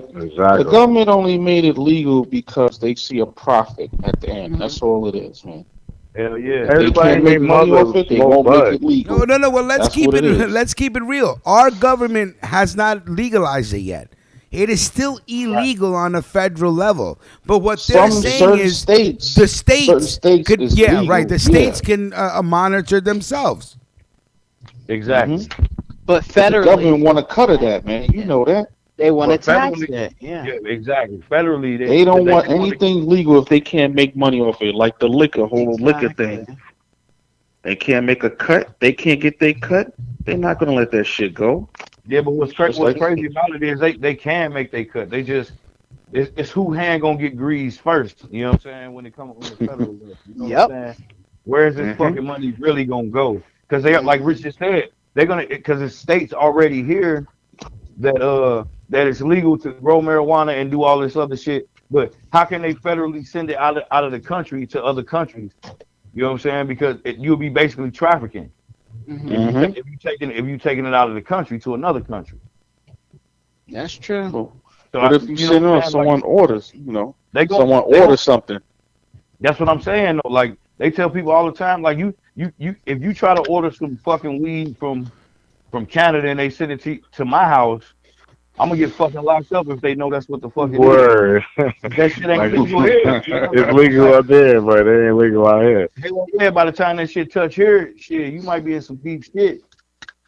government only made it legal because they see a profit at the end. That's all it is, man. Hell yeah! Everybody make money off it. They won't make it legal. No. Well, let's keep it real. Our government has not legalized it yet. It is still illegal on a federal level. But what they're saying is the states could, the states can monitor themselves. Exactly. But federally, the government want to cut of that, man. You know that. They want to tax it. Yeah, exactly. Federally, they don't want anything legal if they can't make money off it, like the whole liquor thing. They can't make a cut. They can't get their cut. They're not gonna let that shit go. Yeah, but what's crazy about it is they can make their cut. They just it's who hand gonna get greased first. You know what I'm saying? When it comes to the federal level, you know what I'm saying? Where's this fucking money really gonna go? Because they, like Rich just said, they're gonna, because the states already here that it's legal to grow marijuana and do all this other shit. But how can they federally send it out of the country to other countries? You know what I'm saying? Because you'll be basically trafficking if you taking it out of the country to another country. That's true. So but if you send on someone orders, someone orders something. That's what I'm saying though. Like they tell people all the time, like you if you try to order some fucking weed from Canada and they send it to my house, I'm gonna get fucking locked up if they know that's what the fuck it is. That shit ain't legal here. It's legal out there, but it ain't legal out here. Hell yeah, by the time that shit touch here, shit, you might be in some deep shit.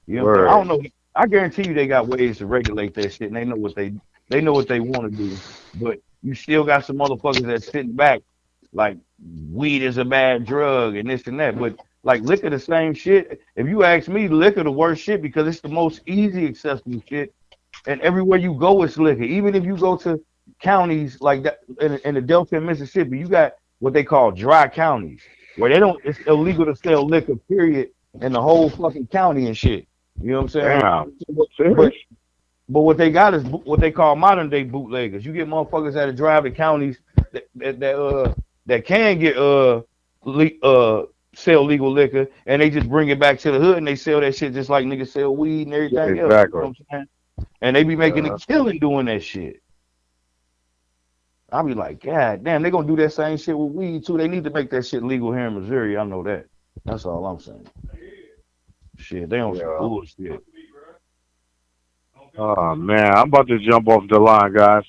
You know, I don't know. I guarantee you they got ways to regulate that shit, and they know what they want to do. But you still got some motherfuckers that sitting back like weed is a bad drug and this and that. But like liquor, the same shit. If you ask me, liquor the worst shit because it's the most easy accessible shit. And everywhere you go, it's liquor. Even if you go to counties like that in the Delta and Mississippi, you got what they call dry counties where it's illegal to sell liquor, period, in the whole fucking county and shit. You know what I'm saying? But what they got is what they call modern day bootleggers. You get motherfuckers that drive the counties that can get sell legal liquor, and they just bring it back to the hood and they sell that shit just like niggas sell weed and everything else. You know what I'm saying? And they be making a killing doing that shit. I be like, God damn, they gonna do that same shit with weed too. They need to make that shit legal here in Missouri. I know that. That's all I'm saying. Shit, they don't bullshit. Oh man, I'm about to jump off the line, guys.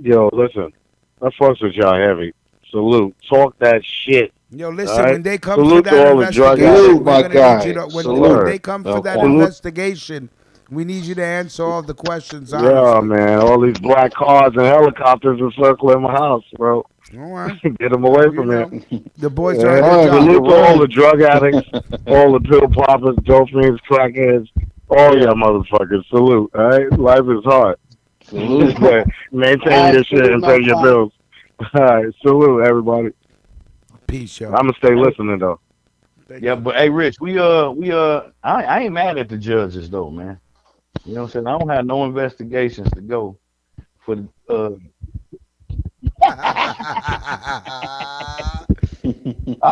Yo, listen, I fucks with y'all heavy. Salute. Talk that shit. Yo, listen, when they come for that investigation, when they come for that investigation, We need you to answer all the questions. Yeah, Honestly. man. All these black cars and helicopters are circling my house, bro. All right. Get them away from know, here. The boys Yeah, are on the salute job. to all the drug addicts, all the pill poppers, dope fiends, crackheads, all y'all motherfuckers. Salute, all right? Life is hard. Salute. Maintain your shit and pay your bills. All right, salute, everybody. Peace, yo. I'm going to stay listening, though. Yeah, but hey, Rich, I ain't mad at the judges though, man. You know what I'm saying? I don't have no investigations to go for the. I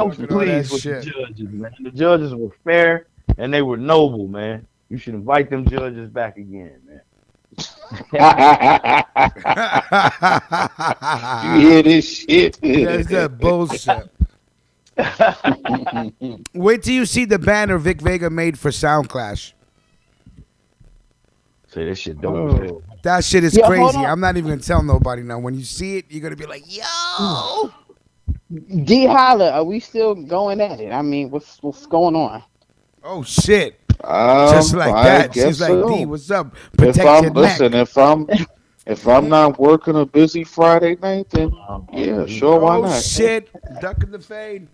was pleased with the judges, man. The judges were fair and they were noble, man. You should invite them judges back again, man. You hear this shit? That's that bullshit. Wait till you see the banner Vic Vega made for Sound Clash. Say that shit dope. That shit is Yeah, hold crazy. on. I'm not even gonna tell nobody now. When you see it, you're gonna be like, yo. D Holla, are we still going at it? I mean, what's going on? Oh shit. Just like I that. guess She's like, so. D, what's up? If Protect your neck. if I'm not working a busy Friday night, then yeah, sure, why Oh not? shit. Ducking the fade.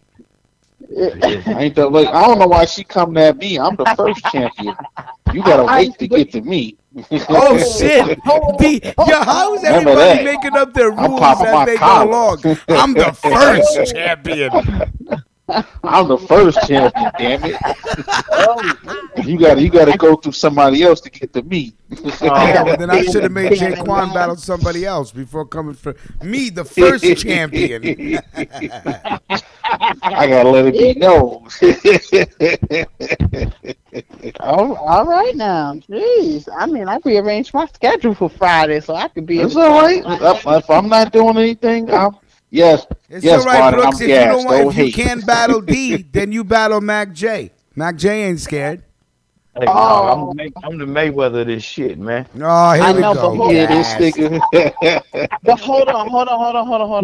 Ain't that like I don't know why she coming at me. I'm the first champion. You gotta wait to get to me. Oh shit! Yo, how is Remember everybody that. making up their I'm rules popping as my they go collar. along? I'm the first champion. I'm the first champion, damn it. You gotta go through somebody else to get to me. Yeah, well then I should have made Jaquan battle somebody else before coming for me, the first champion. I gotta let it be known. All right now. Jeez. I mean, I rearranged my schedule for Friday so I could be It's able all to- right. If I'm not doing anything, yes. It's Yes, all right, Barney, Brooks. I'm If you gassed. don't want, if you hate. can't battle D, then you battle Mac J. Mac J ain't scared. Hey, Oh. I'm the Mayweather of this shit, man. Oh, here I we know, go. but Yeah, this Yes. nigga. But hold on.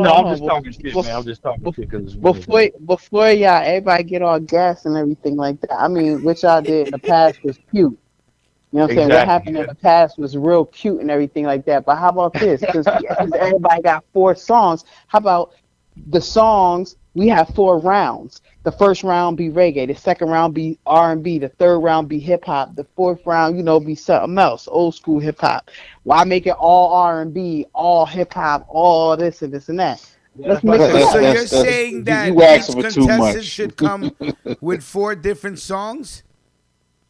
No, I'm just talking shit, man. I'm just talking shit because Before y'all, everybody get all gas and everything like that. I mean, what y'all did in the past was cute. You know what I'm saying? What Exactly, happened in the past was real cute and everything like that. But how about this? Because everybody got 4 songs. How about the songs? We have 4 rounds. The first round be reggae. The second round be R&B. The third round be hip hop. The fourth round, be something else, old school hip hop. Why make it all R&B, all hip hop, all this and this and that? Let's mix it up. So you're saying that you each asking for too contestant much. should come with 4 different songs?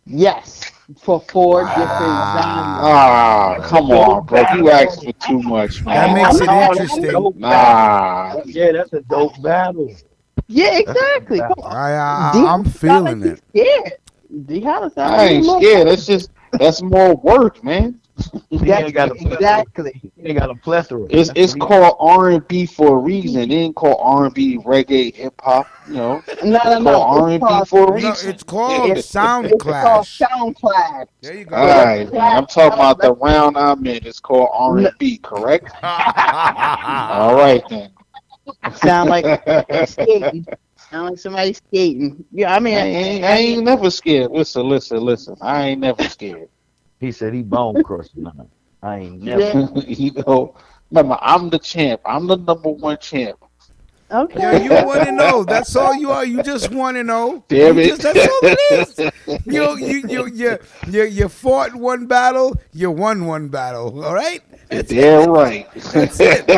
Yes, for 4 different genres. Ah, come on, bro. You asking for too much, man. That makes it interesting. Nah. Yeah, that's a dope battle. Yeah, exactly. Come on. I'm feeling it. Yeah. D Holla sound I ain't like scared. That's more work, man. He ain't got a plethora. Exactly. He ain't got a plethora. It's called R&B for a reason. It ain't called R&B, reggae, hip hop. No. It's called R&B for a No, reason. it's called Sound It's called Clash. Sound Clash. There you go. All right, man. I'm talking about the round I'm in. It's called R&B, correct? All right then. Sound like skating. Sound like somebody skating. Yeah, I mean, I ain't never scared. Listen. I ain't never scared. He said he bone crusher. Nah, I ain't never. Remember, I'm the champ. I'm the #1 champ. Okay. Yo, you want to know? That's all you are. You just want to know. Damn it. That's all it is. You fought one battle. You won one battle. All right. Damn right. That's it.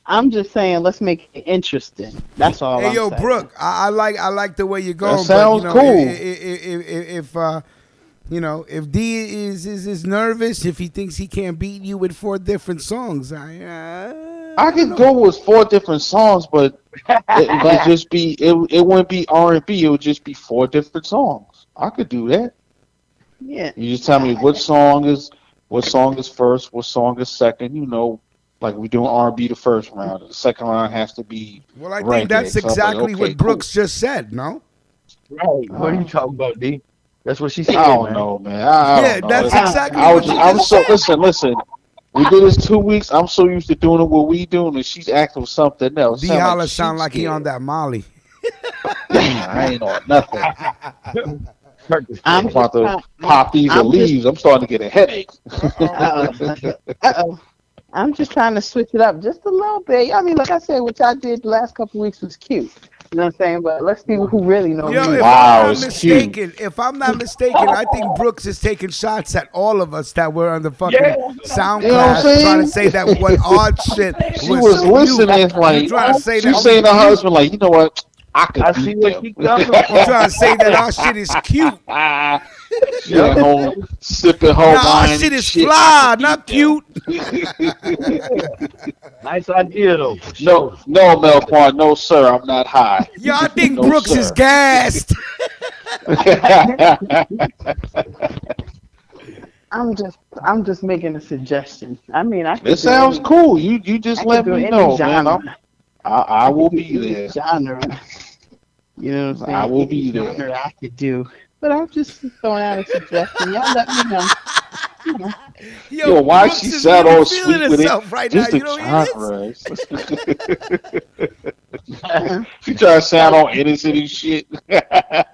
I'm just saying, let's make it interesting. That's all. Hey, I'm yo, saying. Brooke, I like the way you're going. That sounds but, cool. If D is nervous, if he thinks he can't beat you with 4 different songs, I could go with 4 different songs, but it would just be it wouldn't be R&B. It would just be 4 different songs. I could do that. Yeah. You just tell me what song is first, what song is second. Like we doing R&B the first round. The second round has to be. Well, I reggae. think that's So I'm like, exactly okay, what Brooks just said. No. Right. What are you talking about, D? That's what she said. I don't know, man. I don't know. That's exactly I what was, you I'm just so said. listen. We did this 2 weeks. I'm so used to doing it what we doing, and she's acting with something else. D Holla sound like he on that Molly. I ain't on nothing. Turkish I'm I'm thing. about just to pop these I'm just leaves. I'm starting to get a headache. uh-oh. I'm just trying to switch it up just a little bit. I mean, like I said, what y'all did the last couple of weeks was cute. You know what I'm saying? But let's see who really know Yo, music. Wow, it's cute. if I'm not mistaken, I think Brooks is taking shots at all of us that were on the fucking sound You know what I'm class, trying to saying? say that what odd shit She was was cute. listening You like trying to say she's that saying to we her cute? husband like, you know what? I could I see beat where them. she coming You from. trying to say that our shit is cute? She at home sipping her Nah, our wine shit and is shit. fly, not cute. Nice idea though. For No, sure. no, Melquan, no sir, I'm not high. Yo, I think No, Brooks is sir. gassed. I'm just making a suggestion. I mean, I could It do sounds any, cool. You just I let could do me any know, man. genre. I will could do be any there. genre. You know what I'm saying? I will Any be there. genre I could do. But I'm just throwing out a suggestion. Y'all let me know. You know. Yo, why Brooks she is sound really all feeling sweet with it? herself right Just now. the You know what it genre. She trying to sound all innocent and shit. I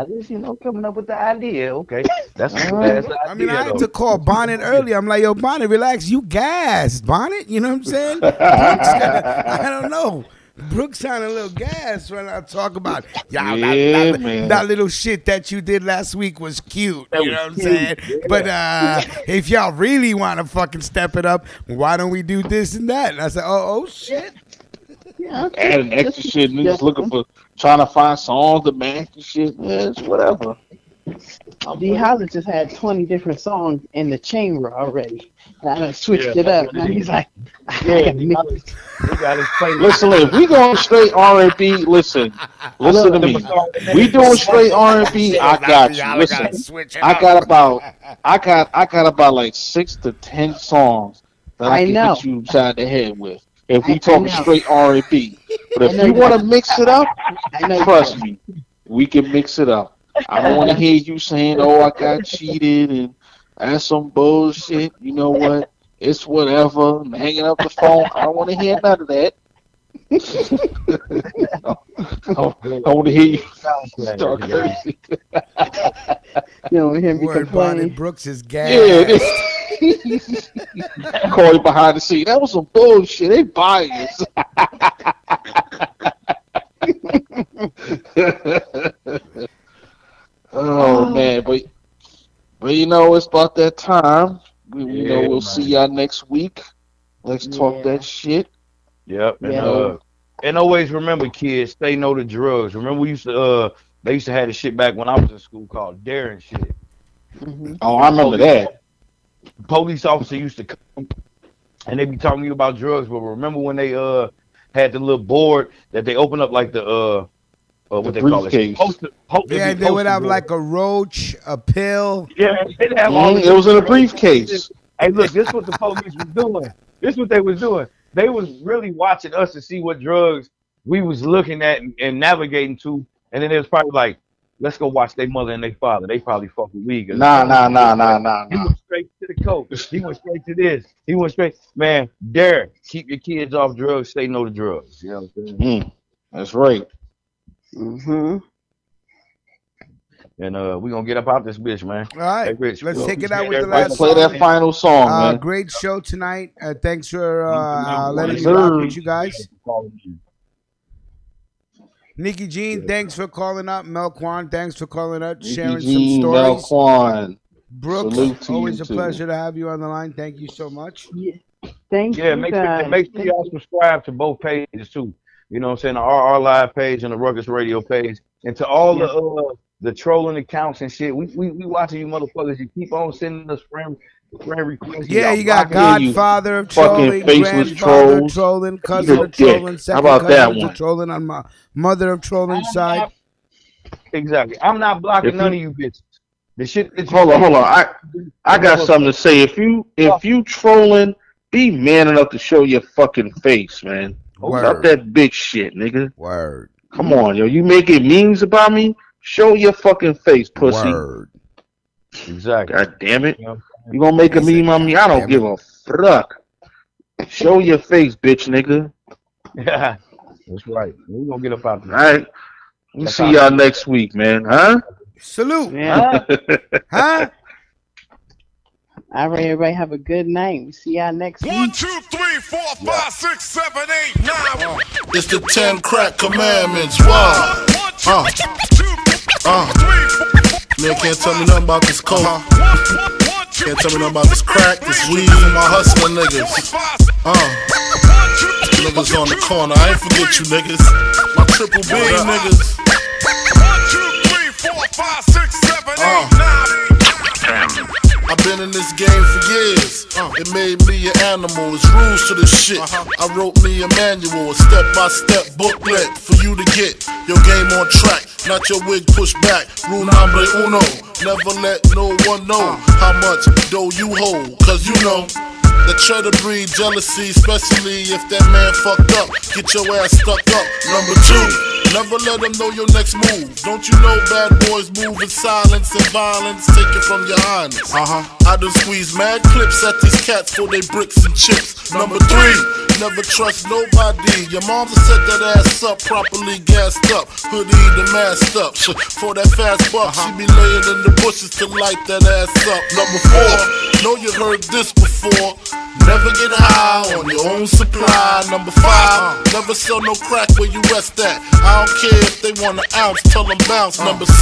just, coming up with the idea. Okay, that's a good Alright. ass I mean, idea I had though. to call Bonnet earlier. I'm like, yo, Bonnet, relax. You gassed, Bonnet. You know what I'm saying? Brooks, I don't know. Brooks sounded a little gassed when I talk about, y'all, Yeah, man. that little shit that you did last week was cute. That You was know what I'm cute, saying? yeah. But if y'all really want to fucking step it up, why don't we do this and that? And I said, oh shit. Yeah, Adding extra shit, niggas looking for trying to find songs to match and shit. Yeah, it's whatever. D Holla just had 20 different songs in the chamber already. And I done switched it up. Now he's like, I gotta mix it. We got his playlist. Listen, if we going straight R&B, listen to me. We doing straight R&B, I got you. Listen, I got about like 6 to 10 songs that I can hit you upside the head with. If we talking straight R&B, but if you want to mix it up, trust me, we can mix it up. I don't want to hear you saying, "Oh, I got cheated and that's some bullshit." You know what? It's whatever. I'm hanging up the phone. I don't want to hear none of that. I want to hear you start cursing. You don't hear me Word, complain. Bonnet Brooks is Yeah, gassed. call you behind the scene. That was some bullshit. They biased. Oh man, but you know it's about that time. You know we'll see y'all next week. Let's talk that shit. Yep. Yeah. And always remember, kids, stay no to drugs. Remember we used to they used to have this shit back when I was in school called daring shit. Oh, I remember that. Police officer used to come and they be talking to you about drugs, but remember when they had the little board that they open up like the what they call it? Yeah, they would have like a roach, a pill. Yeah, they'd have all It was in a briefcase. Hey, look, this is what the police was doing. This is what they was doing. They was really watching us to see what drugs we was looking at and navigating to, and then it was probably like, let's go watch their mother and their father. They probably fuck with weed. Nah. He went straight to the coke. He went straight to this. He went straight. Man, dare keep your kids off drugs. Say no to drugs. You know what I'm saying? That's right. And we're gonna get up out this bitch, man. All right, hey, Rich, let's take it out with the Let's last play song. that final song, man. Great show tonight. Thanks for letting me Yes, rock sir. with you guys. Nikki Jean, thanks for calling up. Melquan, thanks for calling up, sharing some stories. Melquan. Brooks, Salute to always you a too. pleasure to have you on the line. Thank you so much. Yeah. Thank Yeah, you make guys. sure y'all subscribe to both pages too. You know what I'm saying? Our live page and the Ruckus Radio page. And to all the trolling accounts and shit, we watching you motherfuckers. You keep on sending us friend requests. Yeah, you got blocking- Godfather of fucking trolling, faceless grandfather of trolls. trolling, cousin You're a of trolling, dick. second How about that cousin of one? trolling on my mother of trolling side. Exactly. I'm not blocking If you- none of you bitches. The shit that you Hold say- on. I got something to say. If you trolling, be man enough to show your fucking face, man. Word. Stop that bitch shit, nigga. Word. Come on, yo. You making memes about me? Show your fucking face, pussy. Word. Exactly. God damn it. You know? You gonna make a meme on me? I don't give a fuck. Show your face, bitch, nigga. Yeah, that's right. We're gonna get up out All there. right. We'll see y'all next week, man. Huh? Salute. Yeah. Huh? All right, everybody have a good night. We see y'all next week. 1, 2, 3, 4, 5, 6, 7, 8, 9. It's the 10 crack commandments. Wow. Man can't tell me nothing about this coke. Can't tell me nothing about this crack, this weed, and my hustling niggas. Niggas on the corner, I ain't forget you niggas. My triple B niggas. 1, 2, 3, 4, 5, 6, 7, 8, 9. I've been in this game for years. It made me an animal. It's rules to this shit. I wrote me a manual, a step-by-step booklet for you to get your game on track. Not your wig pushed back. Rule number uno. Never let no one know how much dough you hold. Cause you know that try to breed jealousy, especially if that man fucked up. Get your ass stuck up. Number 2, never let them know your next move. Don't you know bad boys move in silence and violence? Take it from your highness. I done squeeze mad clips at these cats for they bricks and chips. Number 3, never trust nobody. Your mom's set that ass up, properly gassed up, hoodie the masked up. For that fast buck, she be laying in the bushes to light that ass up. Number 4, know you heard this before. Never get high on your own supply. Number 5, never sell no crack where you rest at. I don't care if they want an ounce, tell them bounce. Number 6,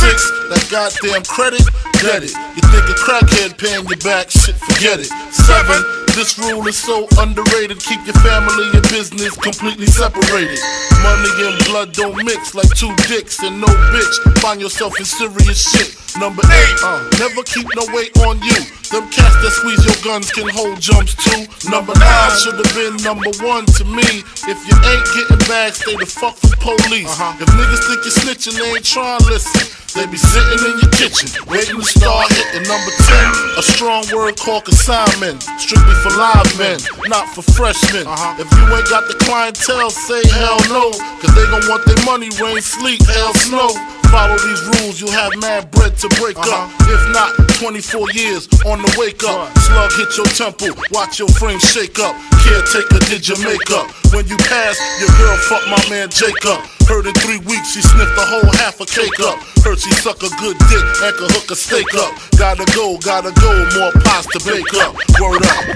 that goddamn credit, get it. You think a crackhead paying you back, shit, forget it. 7, this rule is so underrated. Keep your family and business completely separated. Money and blood don't mix like 2 dicks and no bitch. Find yourself in serious shit. Number 8, never keep no weight on you. Them cats that squeeze your guns can hold jumps too. Number 9 should have been number 1 to me. If you ain't getting back, stay the fuck from police. If niggas think you're snitching, they ain't trying to listen. They be sitting in your kitchen, waiting to start hitting. Number 10, a strong word called consignment. Strictly for live men, not for freshmen. If you ain't got the clientele, say hell no. Cause they gon' want their money, rain, sleet, hell, snow. Follow these rules, you'll have mad bread to break up. If not, 24 years on the wake up. Slug hit your temple, watch your frame shake up. Caretaker did your makeup. When you pass, your girl fucked my man Jacob. Heard in 3 weeks she sniffed the whole half a cake up. Heard she suck a good dick and could hook a steak up. Gotta go, more pots to bake up. Word up,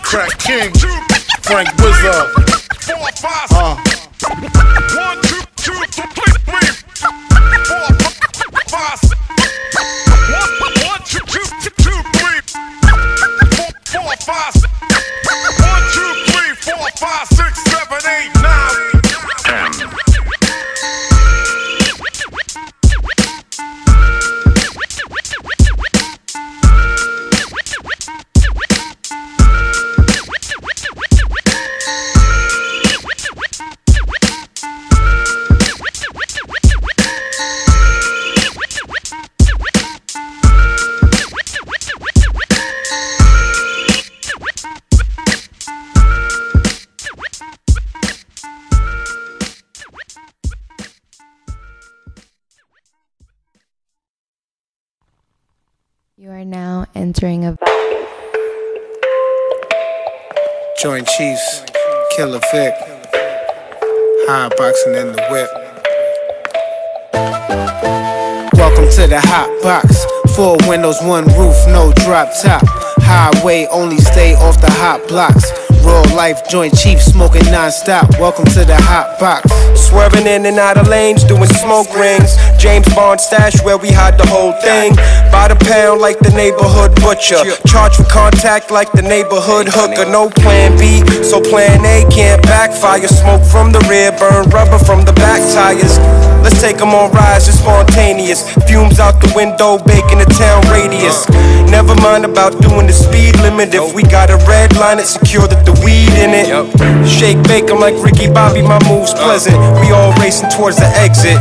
Crack King, Frank Wizard. 4, 5, 1, 2, 2, 3, 4, 5. 1, 2, 2, 2, 3, 4, 5. 1, 2, 3, 4, 5, 6, 7, 8, 9. You are now entering a Joint Chiefs, Killer Vic, high boxing in the whip. Welcome to the hot box. 4 windows, 1 roof, no drop top. Highway, only stay off the hot blocks. Raw life, Joint Chiefs, smoking non-stop. Welcome to the hot box. Swerving in and out of lanes, doing smoke rings. James Bond stash where we hide the whole thing. By the pound like the neighborhood butcher. Charged for contact like the neighborhood hooker. No plan B, so plan A can't backfire. Smoke from the rear, burn rubber from the back tires. Let's take them on rides, it's spontaneous. Fumes out the window, baking the town radius. Never mind about doing the speed limit. If we got a red line, it's secure that the weed in it. Shake, bake 'em like Ricky Bobby, my moves pleasant. We all racing towards the exit.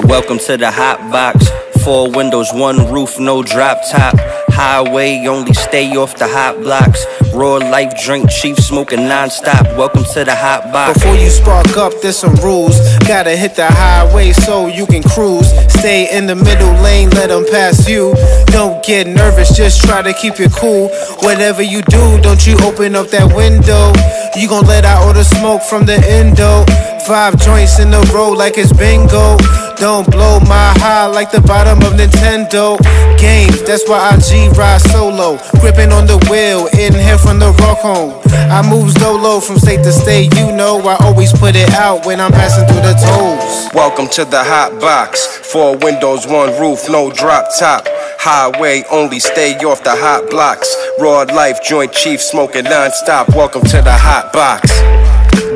Welcome to the hot box. 4 windows, 1 roof, no drop top. Highway, only stay off the hot blocks. Raw life, drink, chief, smoking non-stop. Welcome to the hot box. Before you spark up, there's some rules. Gotta hit the highway so you can cruise. Stay in the middle lane, let them pass you. Don't get nervous, just try to keep it cool. Whatever you do, don't you open up that window. You gon' let out all the smoke from the endo. 5 joints in a row like it's bingo. Don't blow my high like the bottom of Nintendo games. That's why I G-ride solo, gripping on the wheel, in here from the rock home. I move solo from state to state, you know I always put it out when I'm passing through the tolls. Welcome to the hot box. 4 windows, 1 roof, no drop top. Highway only, stay off the hot blocks. Raw life, joint chief smoking non-stop. Welcome to the hot box.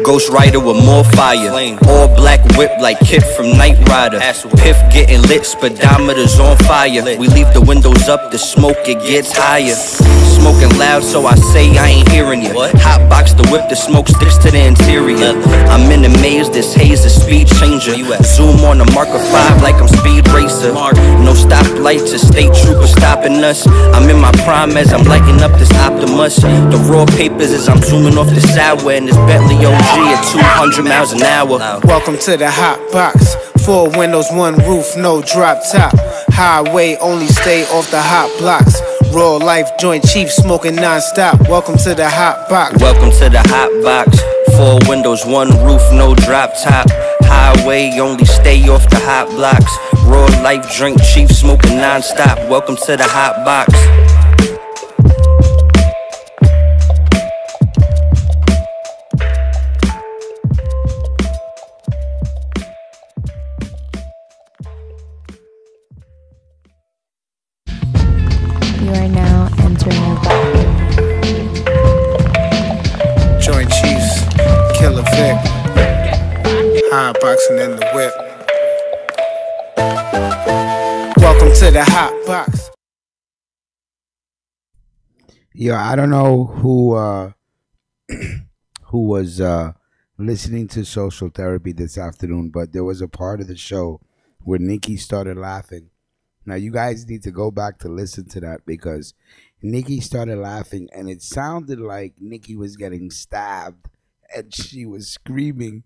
Ghost Rider with more fire. All black whip like Kid from Knight Rider. Piff getting lit, speedometers on fire. We leave the windows up, the smoke it gets higher. Smoking loud, so I say I ain't hearing you. Hot box the whip, the smoke sticks to the interior. I'm in a maze, this haze is speed changer. Zoom on the marker 5 like I'm Speed Racer. No stoplights, a state trooper stopping us. I'm in my prime as I'm lighting up this Optimus. The raw papers as I'm zooming off the sideway in this Bentley OG at 200 miles an hour. Welcome to the hot box. 4 windows, 1 roof, no drop top. Highway only, stay off the hot blocks. Raw life, joint chief smoking non-stop. Welcome to the hot box. Welcome to the hot box. 4 windows, 1 roof, no drop top. Highway only, stay off the hot blocks. Raw life, drink chief smoking non-stop. Welcome to the hot box. You are now entering a Joint Chiefs, Killer Vic, hot boxing in the whip. Welcome to the hot box. Yeah, I don't know who was listening to Social Therapy this afternoon, but there was a part of the show where Nikki started laughing. Now you guys need to go back to listen to that because Nikki started laughing and it sounded like Nikki was getting stabbed and she was screaming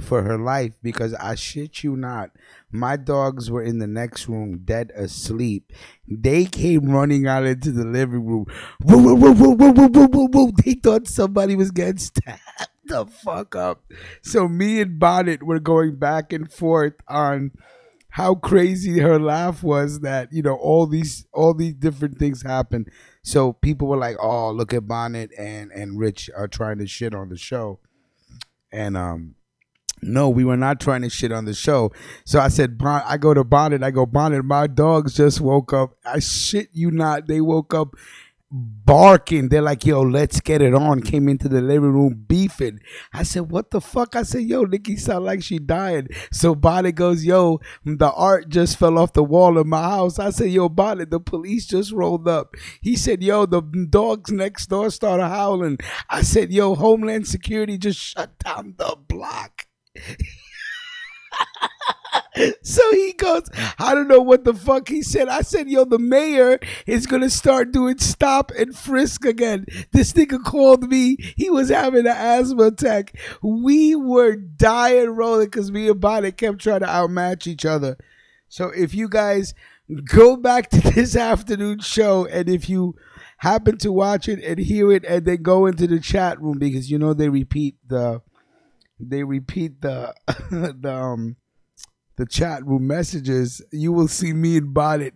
for her life because I shit you not, my dogs were in the next room dead asleep. They came running out into the living room. Woo, woo, woo, woo, woo, woo, woo, woo, woo. They thought somebody was getting stabbed the fuck up. So me and Bonnet were going back and forth on how crazy her laugh was that, you know, all these different things happened. So people were like, oh, look at Bonnet and Rich are trying to shit on the show. And no, we were not trying to shit on the show. So I said, I go to Bonnet, Bonnet, my dogs just woke up. I shit you not, they woke up barking. They're like, yo, let's get it on. Came into the living room beefing. I said, what the fuck? I said, yo, Nikki sound like she died. So Bonnet goes, yo, the art just fell off the wall in my house. I said, yo, Bonnet, the police just rolled up. He said, yo, the dogs next door started howling. I said, yo, Homeland Security just shut down the block. So he goes, I don't know what the fuck he said. I said, yo, the mayor is going to start doing stop and frisk again. This nigga called me. He was having an asthma attack. We were dying rolling because me and Bonnet kept trying to outmatch each other. So if you guys go back to this afternoon show and if you happen to watch it and hear it and then go into the chat room because, you know, they repeat the the chat room messages, you will see me and Bonnet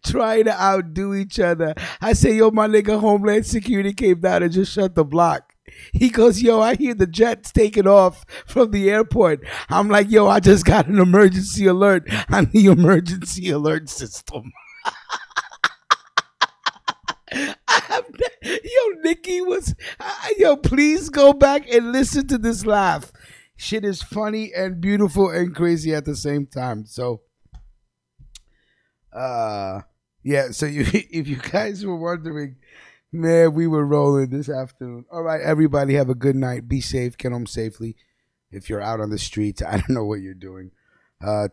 trying to outdo each other. I say, yo, my nigga, Homeland Security came down and just shut the block. He goes, yo, I hear the jets taking off from the airport. I'm like, yo, I just got an emergency alert on the emergency alert system. Yo, Nikki was, yo, please go back and listen to this laugh. Shit is funny and beautiful and crazy at the same time. So, yeah. So if you guys were wondering, man, we were rolling this afternoon. All right, everybody, have a good night. Be safe. Get home safely. If you're out on the streets, I don't know what you're doing.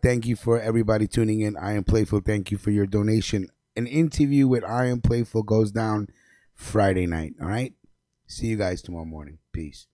Thank you for everybody tuning in. I Am Playful. Thank you for your donation. An interview with I Am Playful goes down Friday night. All right. See you guys tomorrow morning. Peace.